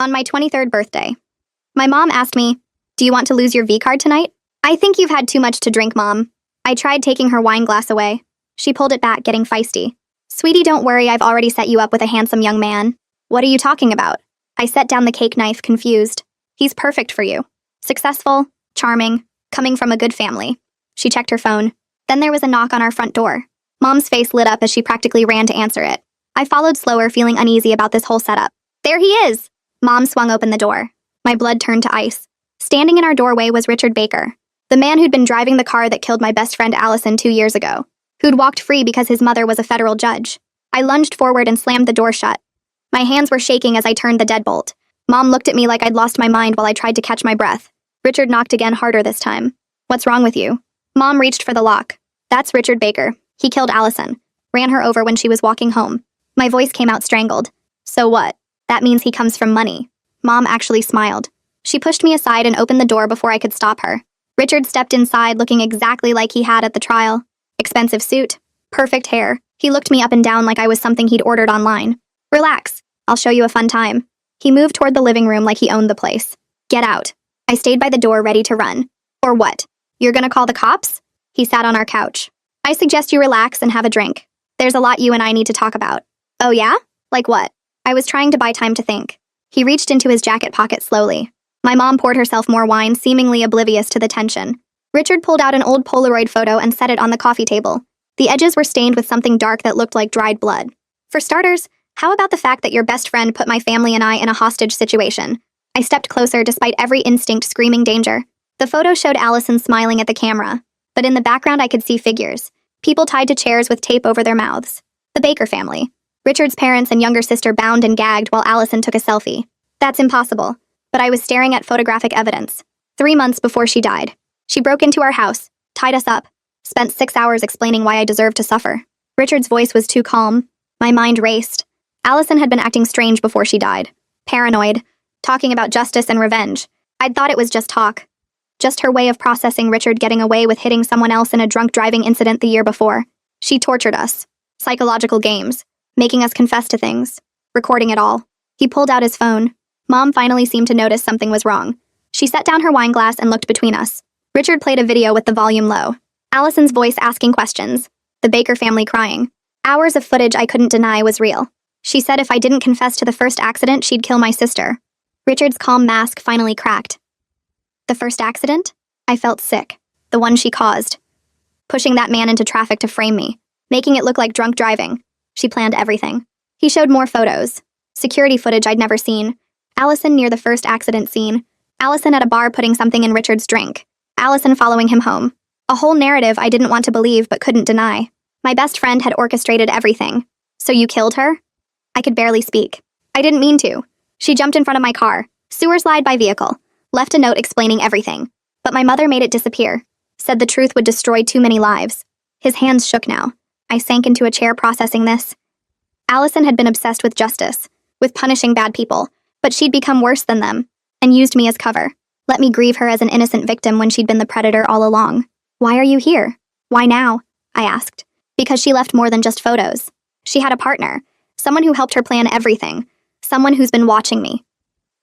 On my 23rd birthday. My mom asked me, "Do you want to lose your V card tonight?" "I think you've had too much to drink, Mom." I tried taking her wine glass away. She pulled it back, getting feisty. "Sweetie, don't worry, I've already set you up with a handsome young man." "What are you talking about?" I set down the cake knife, confused. "He's perfect for you. Successful, charming, coming from a good family." She checked her phone. Then there was a knock on our front door. Mom's face lit up as she practically ran to answer it. I followed slower, feeling uneasy about this whole setup. "There he is!" Mom swung open the door. My blood turned to ice. Standing in our doorway was Richard Baker, the man who'd been driving the car that killed my best friend Allison 2 years ago, who'd walked free because his mother was a federal judge. I lunged forward and slammed the door shut. My hands were shaking as I turned the deadbolt. Mom looked at me like I'd lost my mind while I tried to catch my breath. Richard knocked again, harder this time. "What's wrong with you?" Mom reached for the lock. "That's Richard Baker. He killed Allison. Ran her over when she was walking home." My voice came out strangled. "So what? That means he comes from money." Mom actually smiled. She pushed me aside and opened the door before I could stop her. Richard stepped inside looking exactly like he had at the trial. Expensive suit. Perfect hair. He looked me up and down like I was something he'd ordered online. "Relax. I'll show you a fun time." He moved toward the living room like he owned the place. "Get out." I stayed by the door, ready to run. "Or what? You're gonna call the cops?" He sat on our couch. "I suggest you relax and have a drink. There's a lot you and I need to talk about." "Oh yeah? Like what?" I was trying to buy time to think. He reached into his jacket pocket slowly. My mom poured herself more wine, seemingly oblivious to the tension. Richard pulled out an old Polaroid photo and set it on the coffee table. The edges were stained with something dark that looked like dried blood. "For starters, how about the fact that your best friend put my family and I in a hostage situation?" I stepped closer despite every instinct screaming danger. The photo showed Allison smiling at the camera, but in the background I could see figures. People tied to chairs with tape over their mouths. The Baker family. Richard's parents and younger sister bound and gagged while Allison took a selfie. That's impossible. But I was staring at photographic evidence. 3 months before she died. She broke into our house, tied us up, spent 6 hours explaining why I deserved to suffer. Richard's voice was too calm. My mind raced. Allison had been acting strange before she died. Paranoid. Talking about justice and revenge. I'd thought it was just talk. Just her way of processing Richard getting away with hitting someone else in a drunk driving incident the year before. She tortured us. Psychological games. Making us confess to things. Recording it all. He pulled out his phone. Mom finally seemed to notice something was wrong. She set down her wine glass and looked between us. Richard played a video with the volume low. Allison's voice asking questions. The Baker family crying. Hours of footage I couldn't deny was real. She said if I didn't confess to the first accident, she'd kill my sister. Richard's calm mask finally cracked. The first accident? I felt sick. The one she caused. Pushing that man into traffic to frame me. Making it look like drunk driving. She planned everything. He showed more photos. Security footage I'd never seen. Allison near the first accident scene. Allison at a bar putting something in Richard's drink. Allison following him home. A whole narrative I didn't want to believe but couldn't deny. My best friend had orchestrated everything. "So you killed her?" I could barely speak. "I didn't mean to. She jumped in front of my car. Sewer slide by vehicle. Left a note explaining everything. But my mother made it disappear. Said the truth would destroy too many lives." His hands shook now. I sank into a chair processing this. Allison had been obsessed with justice, with punishing bad people, but she'd become worse than them, and used me as cover. Let me grieve her as an innocent victim when she'd been the predator all along. "Why are you here?" "Why now?" I asked. Because she left more than just photos. She had a partner, someone who helped her plan everything, someone who's been watching me.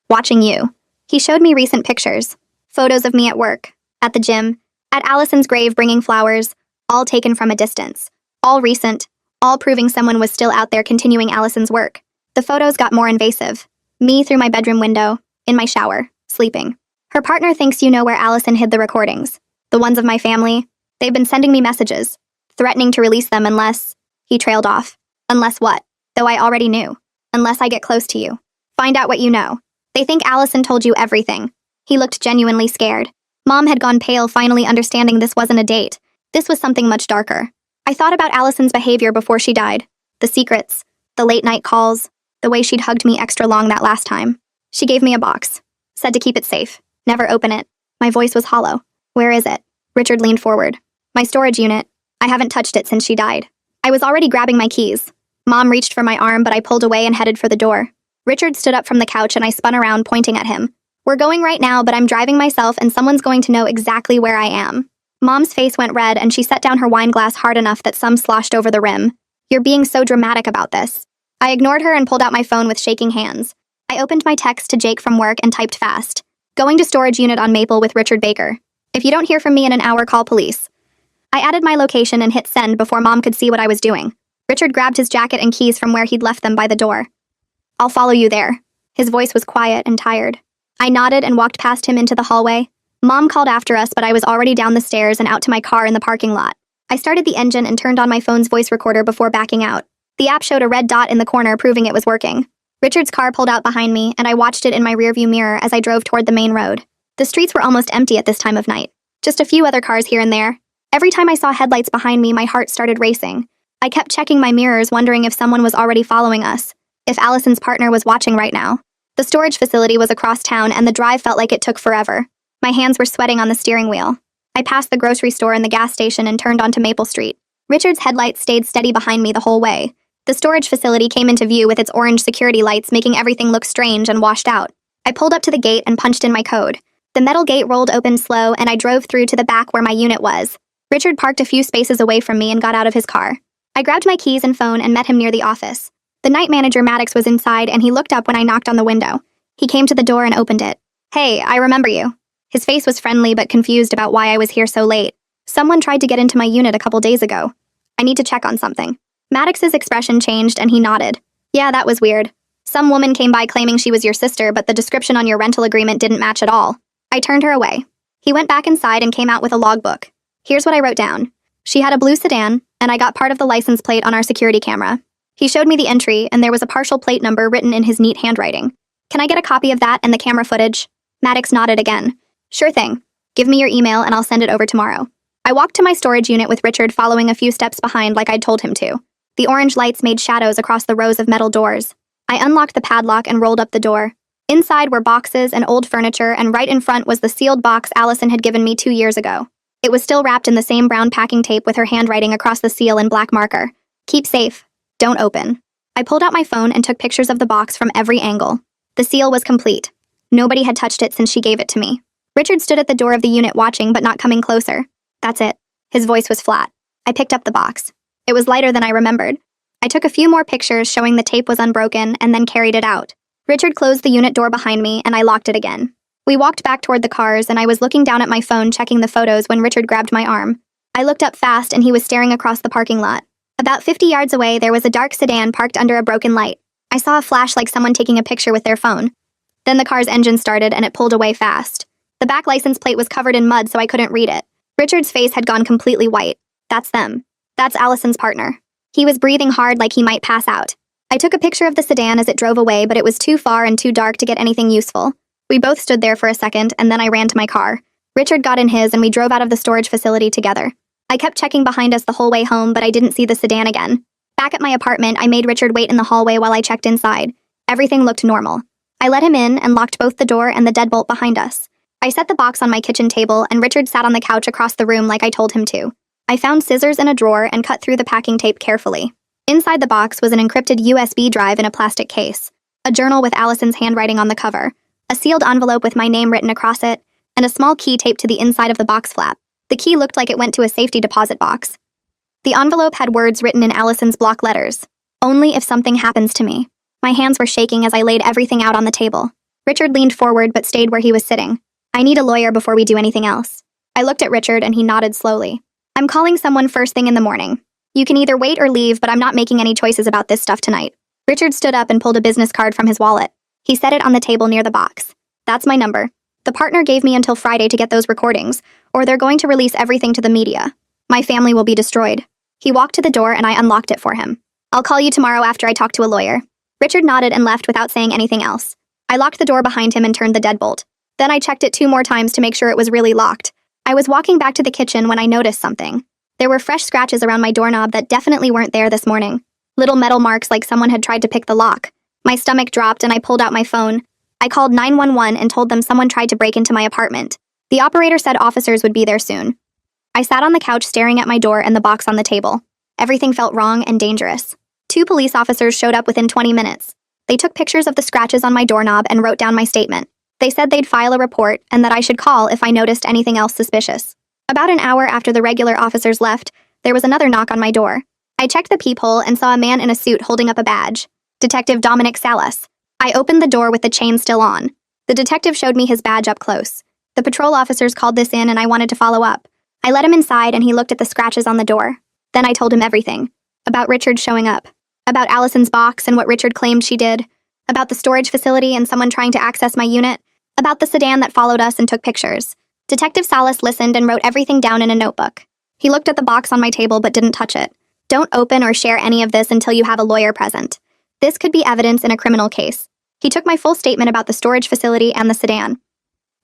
Watching you. He showed me recent pictures, photos of me at work, at the gym, at Allison's grave bringing flowers, all taken from a distance. All recent, all proving someone was still out there continuing Allison's work. The photos got more invasive. Me through my bedroom window, in my shower, sleeping. Her partner thinks you know where Allison hid the recordings. The ones of my family. They've been sending me messages, threatening to release them unless... He trailed off. Unless what? Though I already knew. Unless I get close to you. Find out what you know. They think Allison told you everything. He looked genuinely scared. Mom had gone pale, finally understanding this wasn't a date. This was something much darker. I thought about Allison's behavior before she died. The secrets. The late-night calls. The way she'd hugged me extra long that last time. She gave me a box. Said to keep it safe. Never open it. My voice was hollow. "Where is it?" Richard leaned forward. "My storage unit. I haven't touched it since she died." I was already grabbing my keys. Mom reached for my arm, but I pulled away and headed for the door. Richard stood up from the couch and I spun around, pointing at him. "We're going right now, but I'm driving myself and someone's going to know exactly where I am." Mom's face went red and she set down her wine glass hard enough that some sloshed over the rim. "You're being so dramatic about this." I ignored her and pulled out my phone with shaking hands. I opened my text to Jake from work and typed fast. Going to storage unit on Maple with Richard Baker. If you don't hear from me in an hour, call police. I added my location and hit send before Mom could see what I was doing. Richard grabbed his jacket and keys from where he'd left them by the door. I'll follow you there. His voice was quiet and tired. I nodded and walked past him into the hallway. Mom called after us, but I was already down the stairs and out to my car in the parking lot. I started the engine and turned on my phone's voice recorder before backing out. The app showed a red dot in the corner, proving it was working. Richard's car pulled out behind me, and I watched it in my rearview mirror as I drove toward the main road. The streets were almost empty at this time of night. Just a few other cars here and there. Every time I saw headlights behind me, my heart started racing. I kept checking my mirrors, wondering if someone was already following us, if Allison's partner was watching right now. The storage facility was across town, and the drive felt like it took forever. My hands were sweating on the steering wheel. I passed the grocery store and the gas station and turned onto Maple Street. Richard's headlights stayed steady behind me the whole way. The storage facility came into view with its orange security lights, making everything look strange and washed out. I pulled up to the gate and punched in my code. The metal gate rolled open slow, and I drove through to the back where my unit was. Richard parked a few spaces away from me and got out of his car. I grabbed my keys and phone and met him near the office. The night manager, Maddox, was inside, and he looked up when I knocked on the window. He came to the door and opened it. Hey, I remember you. His face was friendly but confused about why I was here so late. Someone tried to get into my unit a couple days ago. I need to check on something. Maddox's expression changed and he nodded. Yeah, that was weird. Some woman came by claiming she was your sister, but the description on your rental agreement didn't match at all. I turned her away. He went back inside and came out with a logbook. Here's what I wrote down. She had a blue sedan, and I got part of the license plate on our security camera. He showed me the entry, and there was a partial plate number written in his neat handwriting. Can I get a copy of that and the camera footage? Maddox nodded again. Sure thing. Give me your email and I'll send it over tomorrow. I walked to my storage unit with Richard following a few steps behind like I'd told him to. The orange lights made shadows across the rows of metal doors. I unlocked the padlock and rolled up the door. Inside were boxes and old furniture, and right in front was the sealed box Allison had given me 2 years ago. It was still wrapped in the same brown packing tape with her handwriting across the seal in black marker. Keep safe. Don't open. I pulled out my phone and took pictures of the box from every angle. The seal was complete. Nobody had touched it since she gave it to me. Richard stood at the door of the unit watching but not coming closer. That's it. His voice was flat. I picked up the box. It was lighter than I remembered. I took a few more pictures showing the tape was unbroken and then carried it out. Richard closed the unit door behind me and I locked it again. We walked back toward the cars and I was looking down at my phone checking the photos when Richard grabbed my arm. I looked up fast and he was staring across the parking lot. About 50 yards away, there was a dark sedan parked under a broken light. I saw a flash like someone taking a picture with their phone. Then the car's engine started and it pulled away fast. The back license plate was covered in mud so I couldn't read it. Richard's face had gone completely white. That's them. That's Allison's partner. He was breathing hard like he might pass out. I took a picture of the sedan as it drove away, but it was too far and too dark to get anything useful. We both stood there for a second and then I ran to my car. Richard got in his and we drove out of the storage facility together. I kept checking behind us the whole way home, but I didn't see the sedan again. Back at my apartment, I made Richard wait in the hallway while I checked inside. Everything looked normal. I let him in and locked both the door and the deadbolt behind us. I set the box on my kitchen table and Richard sat on the couch across the room like I told him to. I found scissors in a drawer and cut through the packing tape carefully. Inside the box was an encrypted USB drive in a plastic case, a journal with Allison's handwriting on the cover, a sealed envelope with my name written across it, and a small key taped to the inside of the box flap. The key looked like it went to a safety deposit box. The envelope had words written in Allison's block letters. Only if something happens to me. My hands were shaking as I laid everything out on the table. Richard leaned forward but stayed where he was sitting. I need a lawyer before we do anything else. I looked at Richard and he nodded slowly. I'm calling someone first thing in the morning. You can either wait or leave, but I'm not making any choices about this stuff tonight. Richard stood up and pulled a business card from his wallet. He set it on the table near the box. That's my number. The partner gave me until Friday to get those recordings, or they're going to release everything to the media. My family will be destroyed. He walked to the door and I unlocked it for him. I'll call you tomorrow after I talk to a lawyer. Richard nodded and left without saying anything else. I locked the door behind him and turned the deadbolt. Then I checked it 2 more times to make sure it was really locked. I was walking back to the kitchen when I noticed something. There were fresh scratches around my doorknob that definitely weren't there this morning. Little metal marks like someone had tried to pick the lock. My stomach dropped and I pulled out my phone. I called 911 and told them someone tried to break into my apartment. The operator said officers would be there soon. I sat on the couch staring at my door and the box on the table. Everything felt wrong and dangerous. 2 police officers showed up within 20 minutes. They took pictures of the scratches on my doorknob and wrote down my statement. They said they'd file a report and that I should call if I noticed anything else suspicious. About an hour after the regular officers left, there was another knock on my door. I checked the peephole and saw a man in a suit holding up a badge. Detective Dominic Salas. I opened the door with the chain still on. The detective showed me his badge up close. The patrol officers called this in and I wanted to follow up. I let him inside and he looked at the scratches on the door. Then I told him everything. About Richard showing up. About Allison's box and what Richard claimed she did. About the storage facility and someone trying to access my unit. About the sedan that followed us and took pictures. Detective Salas listened and wrote everything down in a notebook. He looked at the box on my table but didn't touch it. Don't open or share any of this until you have a lawyer present. This could be evidence in a criminal case. He took my full statement about the storage facility and the sedan.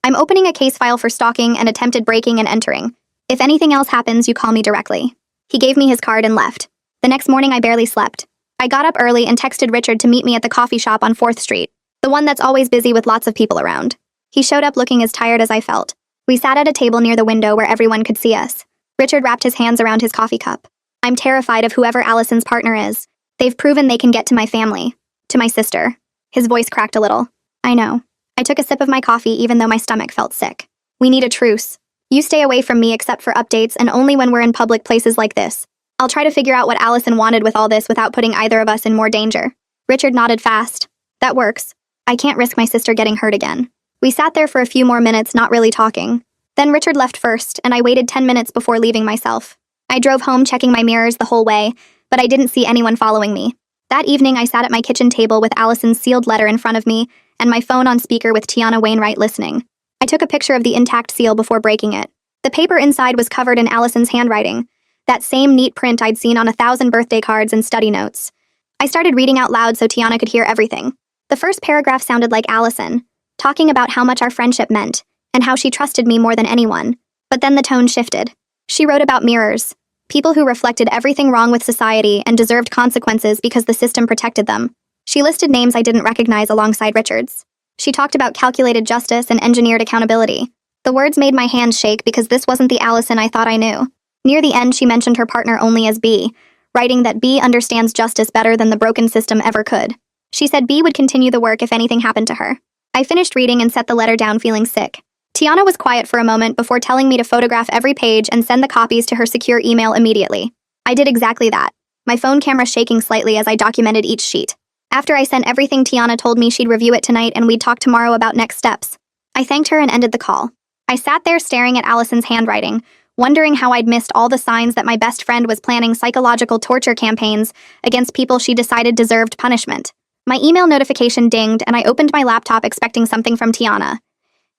I'm opening a case file for stalking and attempted breaking and entering. If anything else happens, you call me directly. He gave me his card and left. The next morning, I barely slept. I got up early and texted Richard to meet me at the coffee shop on 4th Street, the one that's always busy with lots of people around. He showed up looking as tired as I felt. We sat at a table near the window where everyone could see us. Richard wrapped his hands around his coffee cup. I'm terrified of whoever Allison's partner is. They've proven they can get to my family. To my sister. His voice cracked a little. I know. I took a sip of my coffee even though my stomach felt sick. We need a truce. You stay away from me except for updates and only when we're in public places like this. I'll try to figure out what Allison wanted with all this without putting either of us in more danger. Richard nodded fast. That works. I can't risk my sister getting hurt again. We sat there for a few more minutes, not really talking. Then Richard left first, and I waited 10 minutes before leaving myself. I drove home checking my mirrors the whole way, but I didn't see anyone following me. That evening, I sat at my kitchen table with Allison's sealed letter in front of me and my phone on speaker with Tiana Wainwright listening. I took a picture of the intact seal before breaking it. The paper inside was covered in Allison's handwriting, that same neat print I'd seen on 1,000 birthday cards and study notes. I started reading out loud so Tiana could hear everything. The first paragraph sounded like Allison, talking about how much our friendship meant and how she trusted me more than anyone. But then the tone shifted. She wrote about mirrors, people who reflected everything wrong with society and deserved consequences because the system protected them. She listed names I didn't recognize alongside Richard's. She talked about calculated justice and engineered accountability. The words made my hands shake because this wasn't the Allison I thought I knew. Near the end, she mentioned her partner only as B, writing that B understands justice better than the broken system ever could. She said B would continue the work if anything happened to her. I finished reading and set the letter down feeling sick. Tiana was quiet for a moment before telling me to photograph every page and send the copies to her secure email immediately. I did exactly that, my phone camera shaking slightly as I documented each sheet. After I sent everything, Tiana told me she'd review it tonight and we'd talk tomorrow about next steps. I thanked her and ended the call. I sat there staring at Allison's handwriting, wondering how I'd missed all the signs that my best friend was planning psychological torture campaigns against people she decided deserved punishment. My email notification dinged and I opened my laptop expecting something from Tiana.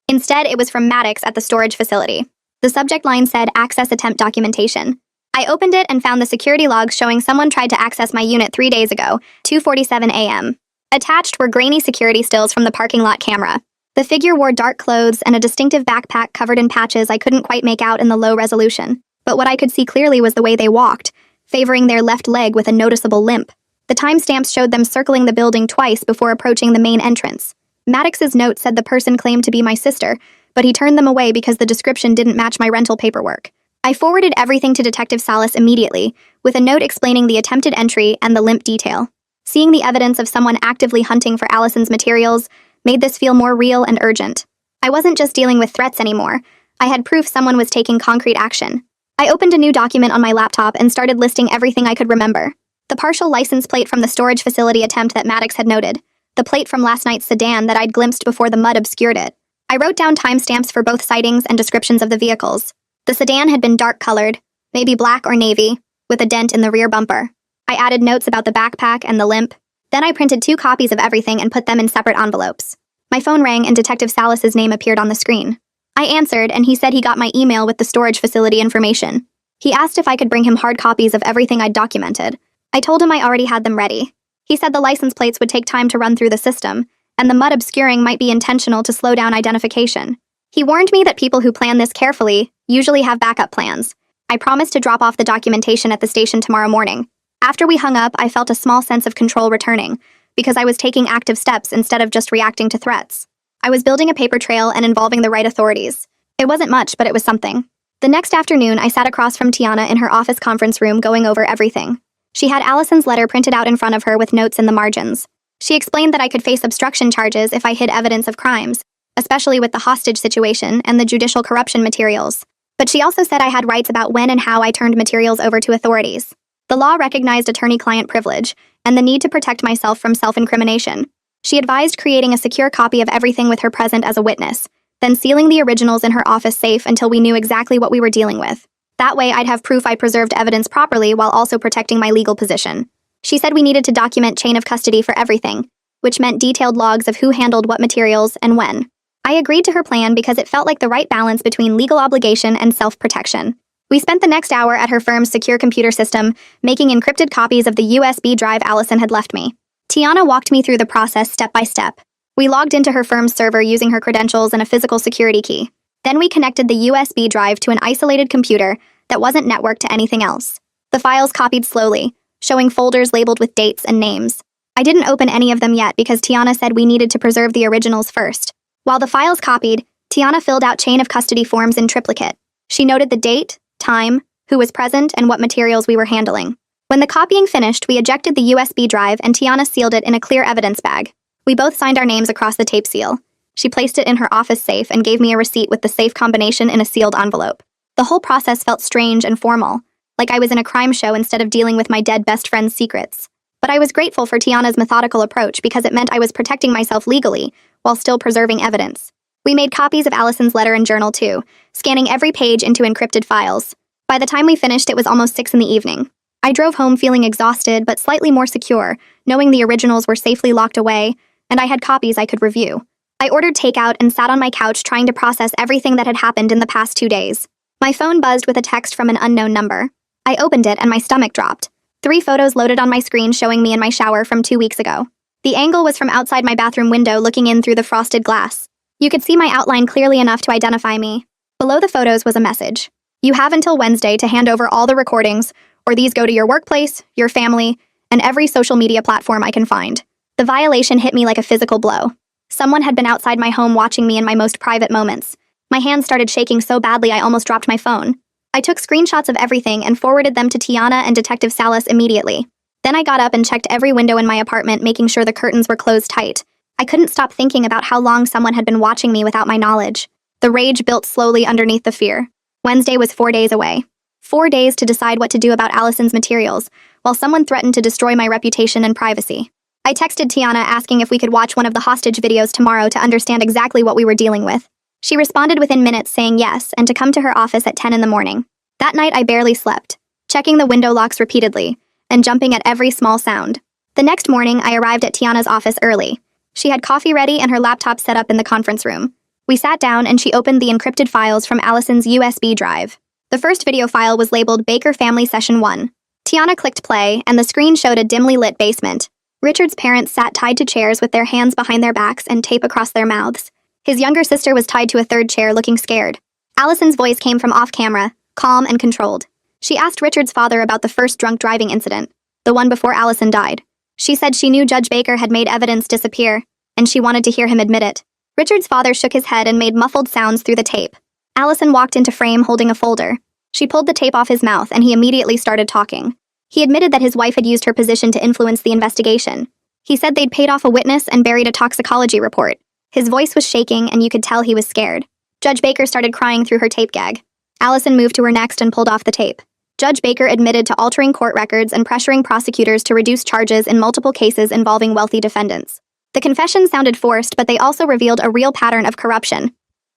Instead, it was from Maddox at the storage facility. The subject line said, Access Attempt Documentation. I opened it and found the security logs showing someone tried to access my unit 3 days ago, 2:47 a.m. Attached were grainy security stills from the parking lot camera. The figure wore dark clothes and a distinctive backpack covered in patches I couldn't quite make out in the low resolution. But what I could see clearly was the way they walked, favoring their left leg with a noticeable limp. The timestamps showed them circling the building twice before approaching the main entrance. Maddox's note said the person claimed to be my sister, but he turned them away because the description didn't match my rental paperwork. I forwarded everything to Detective Salas immediately, with a note explaining the attempted entry and the limp detail. Seeing the evidence of someone actively hunting for Allison's materials made this feel more real and urgent. I wasn't just dealing with threats anymore. I had proof someone was taking concrete action. I opened a new document on my laptop and started listing everything I could remember. The partial license plate from the storage facility attempt that Maddox had noted. The plate from last night's sedan that I'd glimpsed before the mud obscured it. I wrote down timestamps for both sightings and descriptions of the vehicles. The sedan had been dark-colored, maybe black or navy, with a dent in the rear bumper. I added notes about the backpack and the limp. Then I printed 2 copies of everything and put them in separate envelopes. My phone rang and Detective Salas's name appeared on the screen. I answered and he said he got my email with the storage facility information. He asked if I could bring him hard copies of everything I'd documented. I told him I already had them ready. He said the license plates would take time to run through the system, and the mud obscuring might be intentional to slow down identification. He warned me that people who plan this carefully usually have backup plans. I promised to drop off the documentation at the station tomorrow morning. After we hung up, I felt a small sense of control returning, because I was taking active steps instead of just reacting to threats. I was building a paper trail and involving the right authorities. It wasn't much, but it was something. The next afternoon, I sat across from Tiana in her office conference room going over everything. She had Allison's letter printed out in front of her with notes in the margins. She explained that I could face obstruction charges if I hid evidence of crimes, especially with the hostage situation and the judicial corruption materials. But she also said I had rights about when and how I turned materials over to authorities. The law recognized attorney-client privilege and the need to protect myself from self-incrimination. She advised creating a secure copy of everything with her present as a witness, then sealing the originals in her office safe until we knew exactly what we were dealing with. That way, I'd have proof I preserved evidence properly while also protecting my legal position. She said we needed to document chain of custody for everything, which meant detailed logs of who handled what materials and when. I agreed to her plan because it felt like the right balance between legal obligation and self-protection. We spent the next hour at her firm's secure computer system, making encrypted copies of the USB drive Allison had left me. Tiana walked me through the process step by step. We logged into her firm's server using her credentials and a physical security key. Then we connected the USB drive to an isolated computer that wasn't networked to anything else. The files copied slowly, showing folders labeled with dates and names. I didn't open any of them yet because Tiana said we needed to preserve the originals first. While the files copied, Tiana filled out chain of custody forms in triplicate. She noted the date, time, who was present, and what materials we were handling. When the copying finished, we ejected the USB drive and Tiana sealed it in a clear evidence bag. We both signed our names across the tape seal. She placed it in her office safe and gave me a receipt with the safe combination in a sealed envelope. The whole process felt strange and formal, like I was in a crime show instead of dealing with my dead best friend's secrets. But I was grateful for Tiana's methodical approach because it meant I was protecting myself legally while still preserving evidence. We made copies of Allison's letter and journal too, scanning every page into encrypted files. By the time we finished, it was almost 6 p.m. I drove home feeling exhausted but slightly more secure, knowing the originals were safely locked away, and I had copies I could review. I ordered takeout and sat on my couch trying to process everything that had happened in the past 2 days. My phone buzzed with a text from an unknown number. I opened it and my stomach dropped. 3 photos loaded on my screen showing me in my shower from 2 weeks ago. The angle was from outside my bathroom window looking in through the frosted glass. You could see my outline clearly enough to identify me. Below the photos was a message. You have until Wednesday to hand over all the recordings, or these go to your workplace, your family, and every social media platform I can find. The violation hit me like a physical blow. Someone had been outside my home watching me in my most private moments. My hands started shaking so badly I almost dropped my phone. I took screenshots of everything and forwarded them to Tiana and Detective Salas immediately. Then I got up and checked every window in my apartment, making sure the curtains were closed tight. I couldn't stop thinking about how long someone had been watching me without my knowledge. The rage built slowly underneath the fear. Wednesday was 4 days away. 4 days to decide what to do about Allison's materials, while someone threatened to destroy my reputation and privacy. I texted Tiana asking if we could watch one of the hostage videos tomorrow to understand exactly what we were dealing with. She responded within minutes saying yes and to come to her office at 10 a.m. That night I barely slept, checking the window locks repeatedly and jumping at every small sound. The next morning I arrived at Tiana's office early. She had coffee ready and her laptop set up in the conference room. We sat down and she opened the encrypted files from Allison's USB drive. The first video file was labeled Baker Family Session 1. Tiana clicked play and the screen showed a dimly lit basement. Richard's parents sat tied to chairs with their hands behind their backs and tape across their mouths. His younger sister was tied to a third chair looking scared. Allison's voice came from off-camera, calm and controlled. She asked Richard's father about the first drunk driving incident, the one before Allison died. She said she knew Judge Baker had made evidence disappear, and she wanted to hear him admit it. Richard's father shook his head and made muffled sounds through the tape. Allison walked into frame holding a folder. She pulled the tape off his mouth and he immediately started talking. He admitted that his wife had used her position to influence the investigation. He said they'd paid off a witness and buried a toxicology report. His voice was shaking and you could tell he was scared. Judge Baker started crying through her tape gag. Allison moved to her next and pulled off the tape. Judge Baker admitted to altering court records and pressuring prosecutors to reduce charges in multiple cases involving wealthy defendants. The confessions sounded forced, but they also revealed a real pattern of corruption.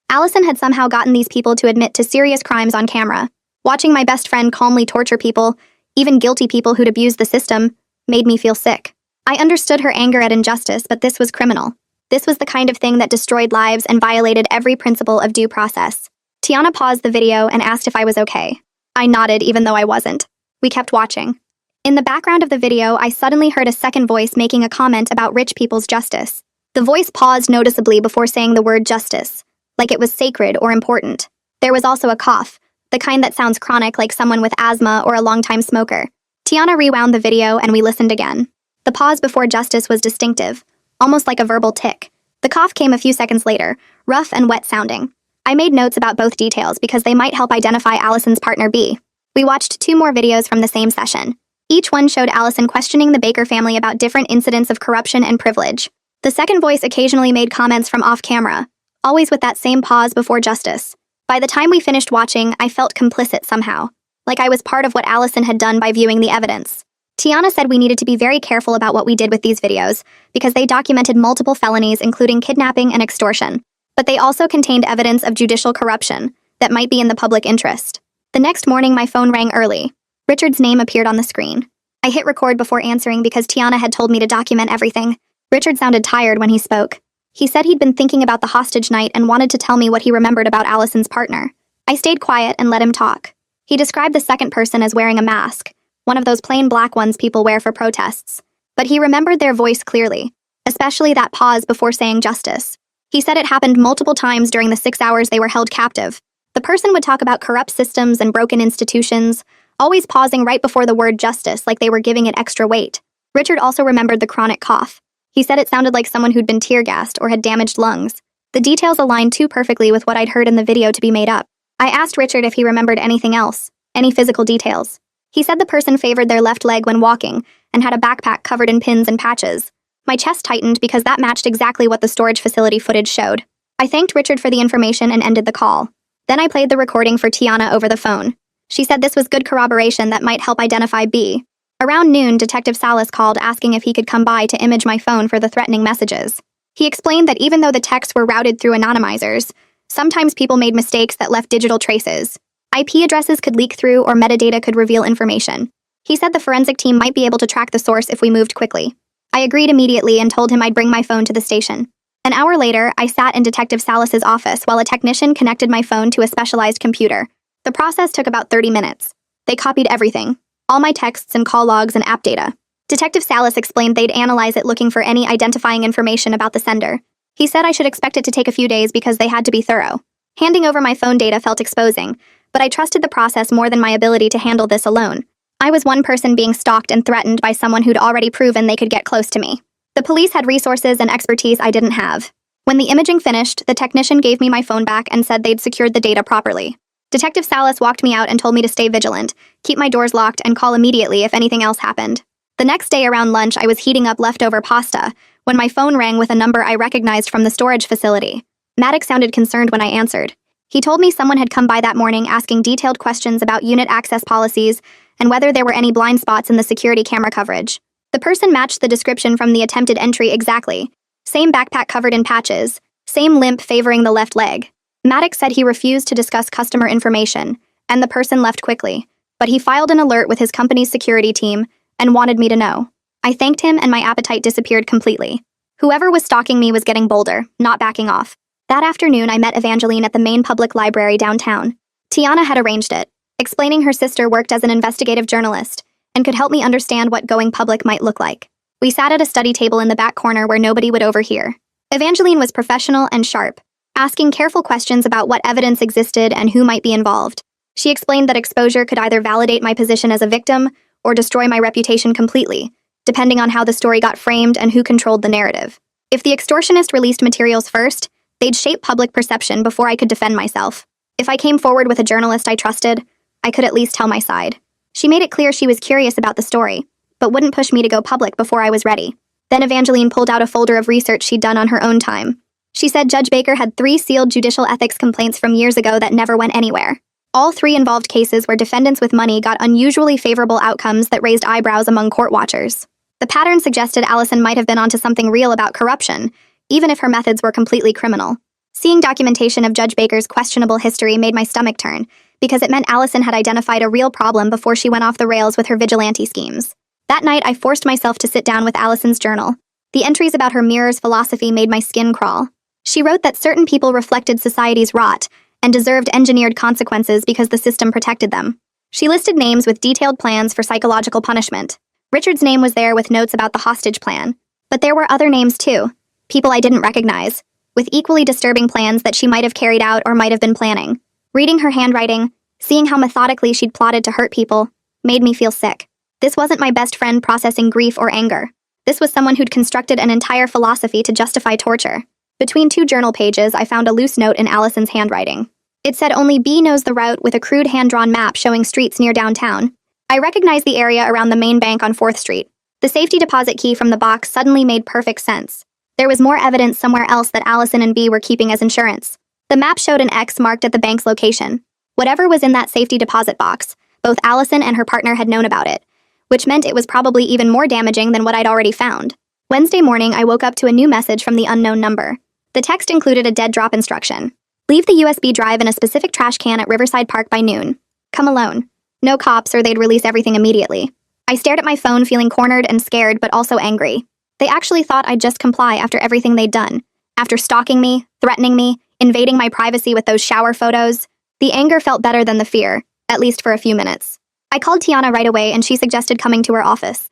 Allison had somehow gotten these people to admit to serious crimes on camera. Watching my best friend calmly torture people, even guilty people who'd abused the system, made me feel sick. I understood her anger at injustice, but this was criminal. This was the kind of thing that destroyed lives and violated every principle of due process. Tiana paused the video and asked if I was okay. I nodded even though I wasn't. We kept watching. In the background of the video, I suddenly heard a second voice making a comment about rich people's justice. The voice paused noticeably before saying the word justice, like it was sacred or important. There was also a cough, the kind that sounds chronic like someone with asthma or a longtime smoker. Tiana rewound the video and we listened again. The pause before justice was distinctive, almost like a verbal tick. The cough came a few seconds later, rough and wet sounding. I made notes about both details because they might help identify Allison's partner B. We watched 2 more videos from the same session. Each one showed Allison questioning the Baker family about different incidents of corruption and privilege. The second voice occasionally made comments from off-camera, always with that same pause before justice. By the time we finished watching, I felt complicit somehow, like I was part of what Allison had done by viewing the evidence. Tiana said we needed to be very careful about what we did with these videos because they documented multiple felonies, including kidnapping and extortion, but they also contained evidence of judicial corruption that might be in the public interest. The next morning, my phone rang early. Richard's name appeared on the screen. I hit record before answering because Tiana had told me to document everything. Richard sounded tired when he spoke. He said he'd been thinking about the hostage night and wanted to tell me what he remembered about Allison's partner. I stayed quiet and let him talk. He described the second person as wearing a mask, one of those plain black ones people wear for protests. But he remembered their voice clearly, especially that pause before saying justice. He said it happened multiple times during the 6 hours they were held captive. The person would talk about corrupt systems and broken institutions, always pausing right before the word justice like they were giving it extra weight. Richard also remembered the chronic cough. He said it sounded like someone who'd been tear-gassed or had damaged lungs. The details aligned too perfectly with what I'd heard in the video to be made up. I asked Richard if he remembered anything else, any physical details. He said the person favored their left leg when walking and had a backpack covered in pins and patches. My chest tightened because that matched exactly what the storage facility footage showed. I thanked Richard for the information and ended the call. Then I played the recording for Tiana over the phone. She said this was good corroboration that might help identify B. Around noon, Detective Salas called asking if he could come by to image my phone for the threatening messages. He explained that even though the texts were routed through anonymizers, sometimes people made mistakes that left digital traces. IP addresses could leak through or metadata could reveal information. He said the forensic team might be able to track the source if we moved quickly. I agreed immediately and told him I'd bring my phone to the station. An hour later, I sat in Detective Salas's office while a technician connected my phone to a specialized computer. The process took about 30 minutes. They copied everything, all my texts and call logs and app data. Detective Salas explained they'd analyze it looking for any identifying information about the sender. He said I should expect it to take a few days because they had to be thorough. Handing over my phone data felt exposing, but I trusted the process more than my ability to handle this alone. I was one person being stalked and threatened by someone who'd already proven they could get close to me. The police had resources and expertise I didn't have. When the imaging finished, the technician gave me my phone back and said they'd secured the data properly. Detective Salas walked me out and told me to stay vigilant, keep my doors locked, and call immediately if anything else happened. The next day around lunch, I was heating up leftover pasta when my phone rang with a number I recognized from the storage facility. Maddox sounded concerned when I answered. He told me someone had come by that morning asking detailed questions about unit access policies and whether there were any blind spots in the security camera coverage. The person matched the description from the attempted entry exactly. Same backpack covered in patches, same limp favoring the left leg. Maddox said he refused to discuss customer information, and the person left quickly, but he filed an alert with his company's security team and wanted me to know. I thanked him and my appetite disappeared completely. Whoever was stalking me was getting bolder, not backing off. That afternoon, I met Evangeline at the main public library downtown. Tiana had arranged it, explaining her sister worked as an investigative journalist and could help me understand what going public might look like. We sat at a study table in the back corner where nobody would overhear. Evangeline was professional and sharp, asking careful questions about what evidence existed and who might be involved. She explained that exposure could either validate my position as a victim or destroy my reputation completely, depending on how the story got framed and who controlled the narrative. If the extortionist released materials first, they'd shape public perception before I could defend myself. If I came forward with a journalist I trusted, I could at least tell my side. She made it clear she was curious about the story, but wouldn't push me to go public before I was ready. Then Evangeline pulled out a folder of research she'd done on her own time. She said Judge Baker had 3 sealed judicial ethics complaints from years ago that never went anywhere. All 3 involved cases where defendants with money got unusually favorable outcomes that raised eyebrows among court watchers. The pattern suggested Allison might have been onto something real about corruption, even if her methods were completely criminal. Seeing documentation of Judge Baker's questionable history made my stomach turn, because it meant Allison had identified a real problem before she went off the rails with her vigilante schemes. That night, I forced myself to sit down with Allison's journal. The entries about her mirror's philosophy made my skin crawl. She wrote that certain people reflected society's rot and deserved engineered consequences because the system protected them. She listed names with detailed plans for psychological punishment. Richard's name was there with notes about the hostage plan. But there were other names too, people I didn't recognize, with equally disturbing plans that she might have carried out or might have been planning. Reading her handwriting, seeing how methodically she'd plotted to hurt people, made me feel sick. This wasn't my best friend processing grief or anger. This was someone who'd constructed an entire philosophy to justify torture. Between 2 journal pages, I found a loose note in Allison's handwriting. It said only B knows the route with a crude hand-drawn map showing streets near downtown. I recognized the area around the main bank on 4th Street. The safety deposit key from the box suddenly made perfect sense. There was more evidence somewhere else that Allison and B were keeping as insurance. The map showed an X marked at the bank's location. Whatever was in that safety deposit box, both Allison and her partner had known about it, which meant it was probably even more damaging than what I'd already found. Wednesday morning, I woke up to a new message from the unknown number. The text included a dead drop instruction. Leave the USB drive in a specific trash can at Riverside Park by noon. Come alone. No cops or they'd release everything immediately. I stared at my phone feeling cornered and scared but also angry. They actually thought I'd just comply after everything they'd done. After stalking me, threatening me, invading my privacy with those shower photos. The anger felt better than the fear, at least for a few minutes. I called Tiana right away and she suggested coming to her office.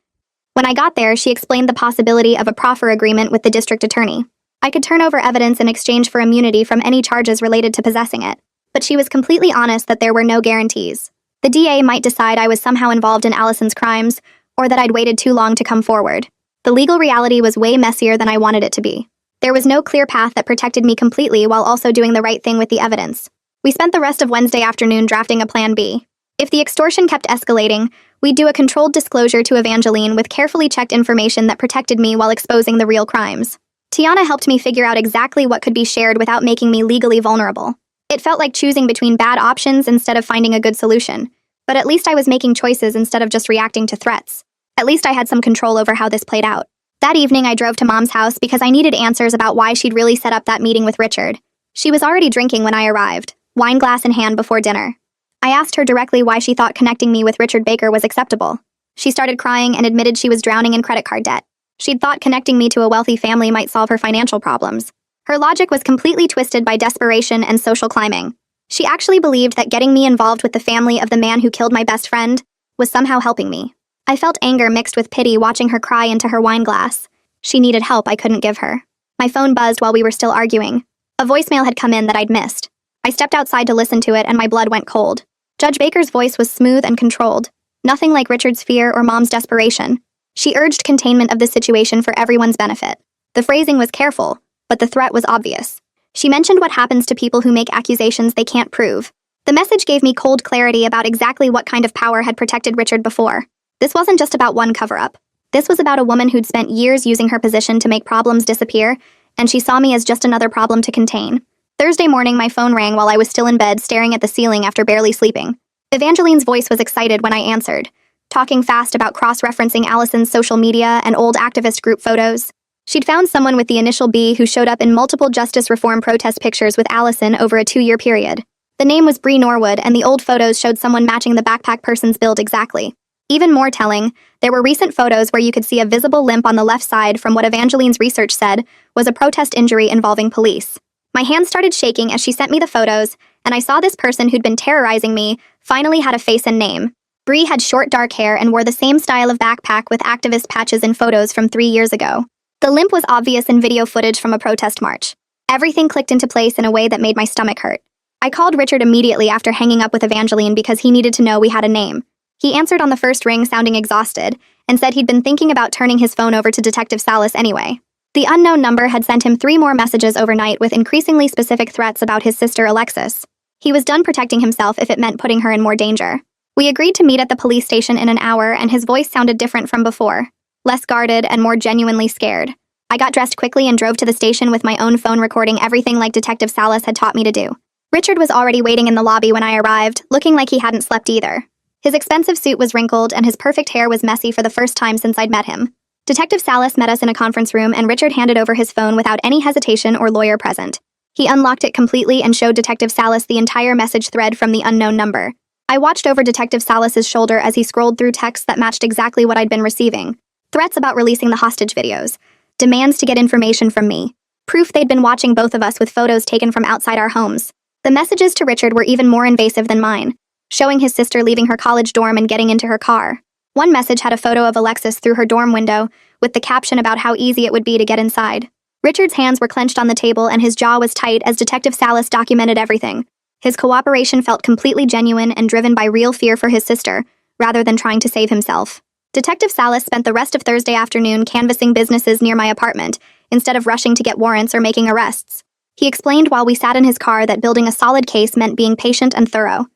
When I got there, she explained the possibility of a proffer agreement with the district attorney. I could turn over evidence in exchange for immunity from any charges related to possessing it, but she was completely honest that there were no guarantees. The DA might decide I was somehow involved in Allison's crimes, or that I'd waited too long to come forward. The legal reality was way messier than I wanted it to be. There was no clear path that protected me completely while also doing the right thing with the evidence. We spent the rest of Wednesday afternoon drafting a plan B. If the extortion kept escalating, we'd do a controlled disclosure to Evangeline with carefully checked information that protected me while exposing the real crimes. Tiana helped me figure out exactly what could be shared without making me legally vulnerable. It felt like choosing between bad options instead of finding a good solution, but at least I was making choices instead of just reacting to threats. At least I had some control over how this played out. That evening, I drove to Mom's house because I needed answers about why she'd really set up that meeting with Richard. She was already drinking when I arrived, wine glass in hand before dinner. I asked her directly why she thought connecting me with Richard Baker was acceptable. She started crying and admitted she was drowning in credit card debt. She'd thought connecting me to a wealthy family might solve her financial problems. Her logic was completely twisted by desperation and social climbing. She actually believed that getting me involved with the family of the man who killed my best friend was somehow helping me. I felt anger mixed with pity watching her cry into her wine glass. She needed help I couldn't give her. My phone buzzed while we were still arguing. A voicemail had come in that I'd missed. I stepped outside to listen to it and my blood went cold. Judge Baker's voice was smooth and controlled, nothing like Richard's fear or Mom's desperation. She urged containment of the situation for everyone's benefit. The phrasing was careful, but the threat was obvious. She mentioned what happens to people who make accusations they can't prove. The message gave me cold clarity about exactly what kind of power had protected Richard before. This wasn't just about one cover-up. This was about a woman who'd spent years using her position to make problems disappear, and she saw me as just another problem to contain. Thursday morning, my phone rang while I was still in bed staring at the ceiling after barely sleeping. Evangeline's voice was excited when I answered, talking fast about cross-referencing Allison's social media and old activist group photos. She'd found someone with the initial B who showed up in multiple justice reform protest pictures with Allison over a 2-year period. The name was Bree Norwood, and the old photos showed someone matching the backpack person's build exactly. Even more telling, there were recent photos where you could see a visible limp on the left side from what Evangeline's research said was a protest injury involving police. My hands started shaking as she sent me the photos, and I saw this person who'd been terrorizing me finally had a face and name. Bree had short dark hair and wore the same style of backpack with activist patches in photos from 3 years ago. The limp was obvious in video footage from a protest march. Everything clicked into place in a way that made my stomach hurt. I called Richard immediately after hanging up with Evangeline because he needed to know we had a name. He answered on the first ring sounding exhausted, and said he'd been thinking about turning his phone over to Detective Salas anyway. The unknown number had sent him 3 more messages overnight with increasingly specific threats about his sister Alexis. He was done protecting himself if it meant putting her in more danger. We agreed to meet at the police station in an hour, and his voice sounded different from before. Less guarded and more genuinely scared. I got dressed quickly and drove to the station with my own phone recording everything like Detective Salas had taught me to do. Richard was already waiting in the lobby when I arrived, looking like he hadn't slept either. His expensive suit was wrinkled and his perfect hair was messy for the first time since I'd met him. Detective Salas met us in a conference room and Richard handed over his phone without any hesitation or lawyer present. He unlocked it completely and showed Detective Salas the entire message thread from the unknown number. I watched over Detective Salas's shoulder as he scrolled through texts that matched exactly what I'd been receiving. Threats about releasing the hostage videos. Demands to get information from me. Proof they'd been watching both of us with photos taken from outside our homes. The messages to Richard were even more invasive than mine, showing his sister leaving her college dorm and getting into her car. One message had a photo of Alexis through her dorm window, with the caption about how easy it would be to get inside. Richard's hands were clenched on the table and his jaw was tight as Detective Salas documented everything. His cooperation felt completely genuine and driven by real fear for his sister, rather than trying to save himself. Detective Salas spent the rest of Thursday afternoon canvassing businesses near my apartment, instead of rushing to get warrants or making arrests. He explained while we sat in his car that building a solid case meant being patient and thorough.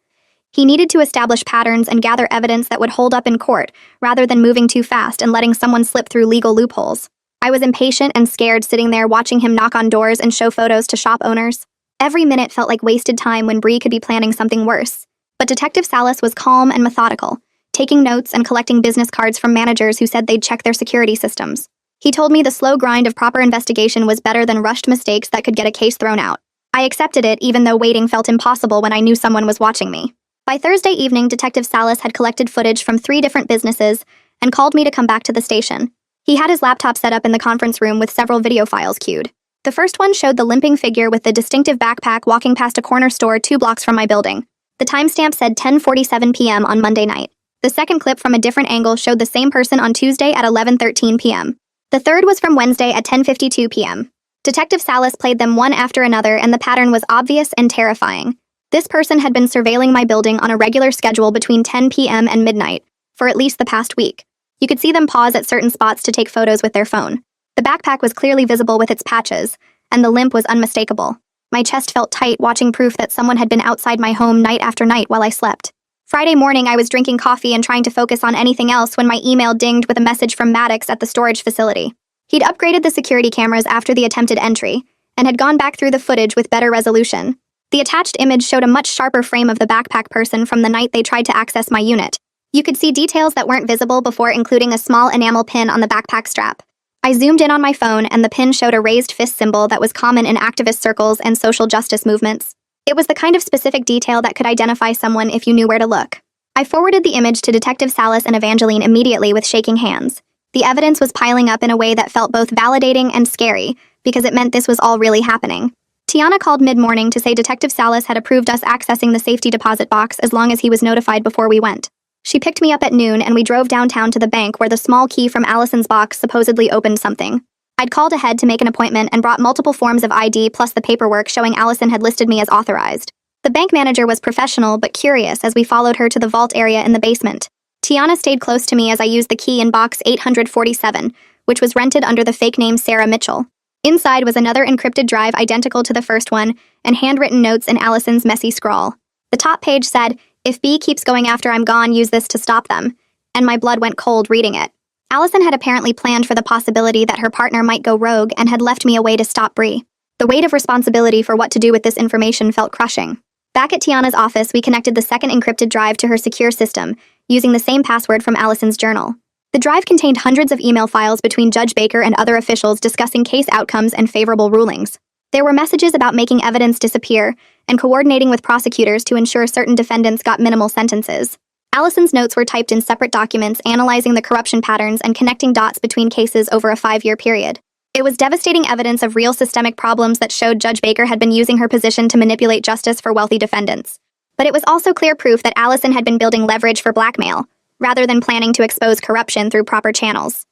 He needed to establish patterns and gather evidence that would hold up in court, rather than moving too fast and letting someone slip through legal loopholes. I was impatient and scared sitting there watching him knock on doors and show photos to shop owners. Every minute felt like wasted time when Bree could be planning something worse. But Detective Salas was calm and methodical, taking notes and collecting business cards from managers who said they'd check their security systems. He told me the slow grind of proper investigation was better than rushed mistakes that could get a case thrown out. I accepted it even though waiting felt impossible when I knew someone was watching me. By Thursday evening, Detective Salas had collected footage from 3 different businesses and called me to come back to the station. He had his laptop set up in the conference room with several video files queued. The first one showed the limping figure with the distinctive backpack walking past a corner store 2 blocks from my building. The timestamp said 10:47 p.m. on Monday night. The second clip from a different angle showed the same person on Tuesday at 11:13 p.m. The third was from Wednesday at 10:52 p.m. Detective Salas played them one after another, and the pattern was obvious and terrifying. This person had been surveilling my building on a regular schedule between 10 p.m. and midnight for at least the past week. You could see them pause at certain spots to take photos with their phone. The backpack was clearly visible with its patches, and the limp was unmistakable. My chest felt tight watching proof that someone had been outside my home night after night while I slept. Friday morning, I was drinking coffee and trying to focus on anything else when my email dinged with a message from Maddox at the storage facility. He'd upgraded the security cameras after the attempted entry, and had gone back through the footage with better resolution. The attached image showed a much sharper frame of the backpack person from the night they tried to access my unit. You could see details that weren't visible before, including a small enamel pin on the backpack strap. I zoomed in on my phone, and the pin showed a raised fist symbol that was common in activist circles and social justice movements. It was the kind of specific detail that could identify someone if you knew where to look. I forwarded the image to Detective Salas and Evangeline immediately with shaking hands. The evidence was piling up in a way that felt both validating and scary, because it meant this was all really happening. Tiana called mid-morning to say Detective Salas had approved us accessing the safety deposit box as long as he was notified before we went. She picked me up at noon, and we drove downtown to the bank where the small key from Allison's box supposedly opened something. I'd called ahead to make an appointment and brought multiple forms of ID plus the paperwork showing Allison had listed me as authorized. The bank manager was professional but curious as we followed her to the vault area in the basement. Tiana stayed close to me as I used the key in box 847, which was rented under the fake name Sarah Mitchell. Inside was another encrypted drive identical to the first one, and handwritten notes in Allison's messy scrawl. The top page said, "If B keeps going after I'm gone, use this to stop them," and my blood went cold reading it. Allison had apparently planned for the possibility that her partner might go rogue and had left me a way to stop Bree. The weight of responsibility for what to do with this information felt crushing. Back at Tiana's office, we connected the second encrypted drive to her secure system, using the same password from Allison's journal. The drive contained hundreds of email files between Judge Baker and other officials discussing case outcomes and favorable rulings. There were messages about making evidence disappear and coordinating with prosecutors to ensure certain defendants got minimal sentences. Allison's notes were typed in separate documents analyzing the corruption patterns and connecting dots between cases over a 5-year period. It was devastating evidence of real systemic problems that showed Judge Baker had been using her position to manipulate justice for wealthy defendants. But it was also clear proof that Allison had been building leverage for blackmail, rather than planning to expose corruption through proper channels.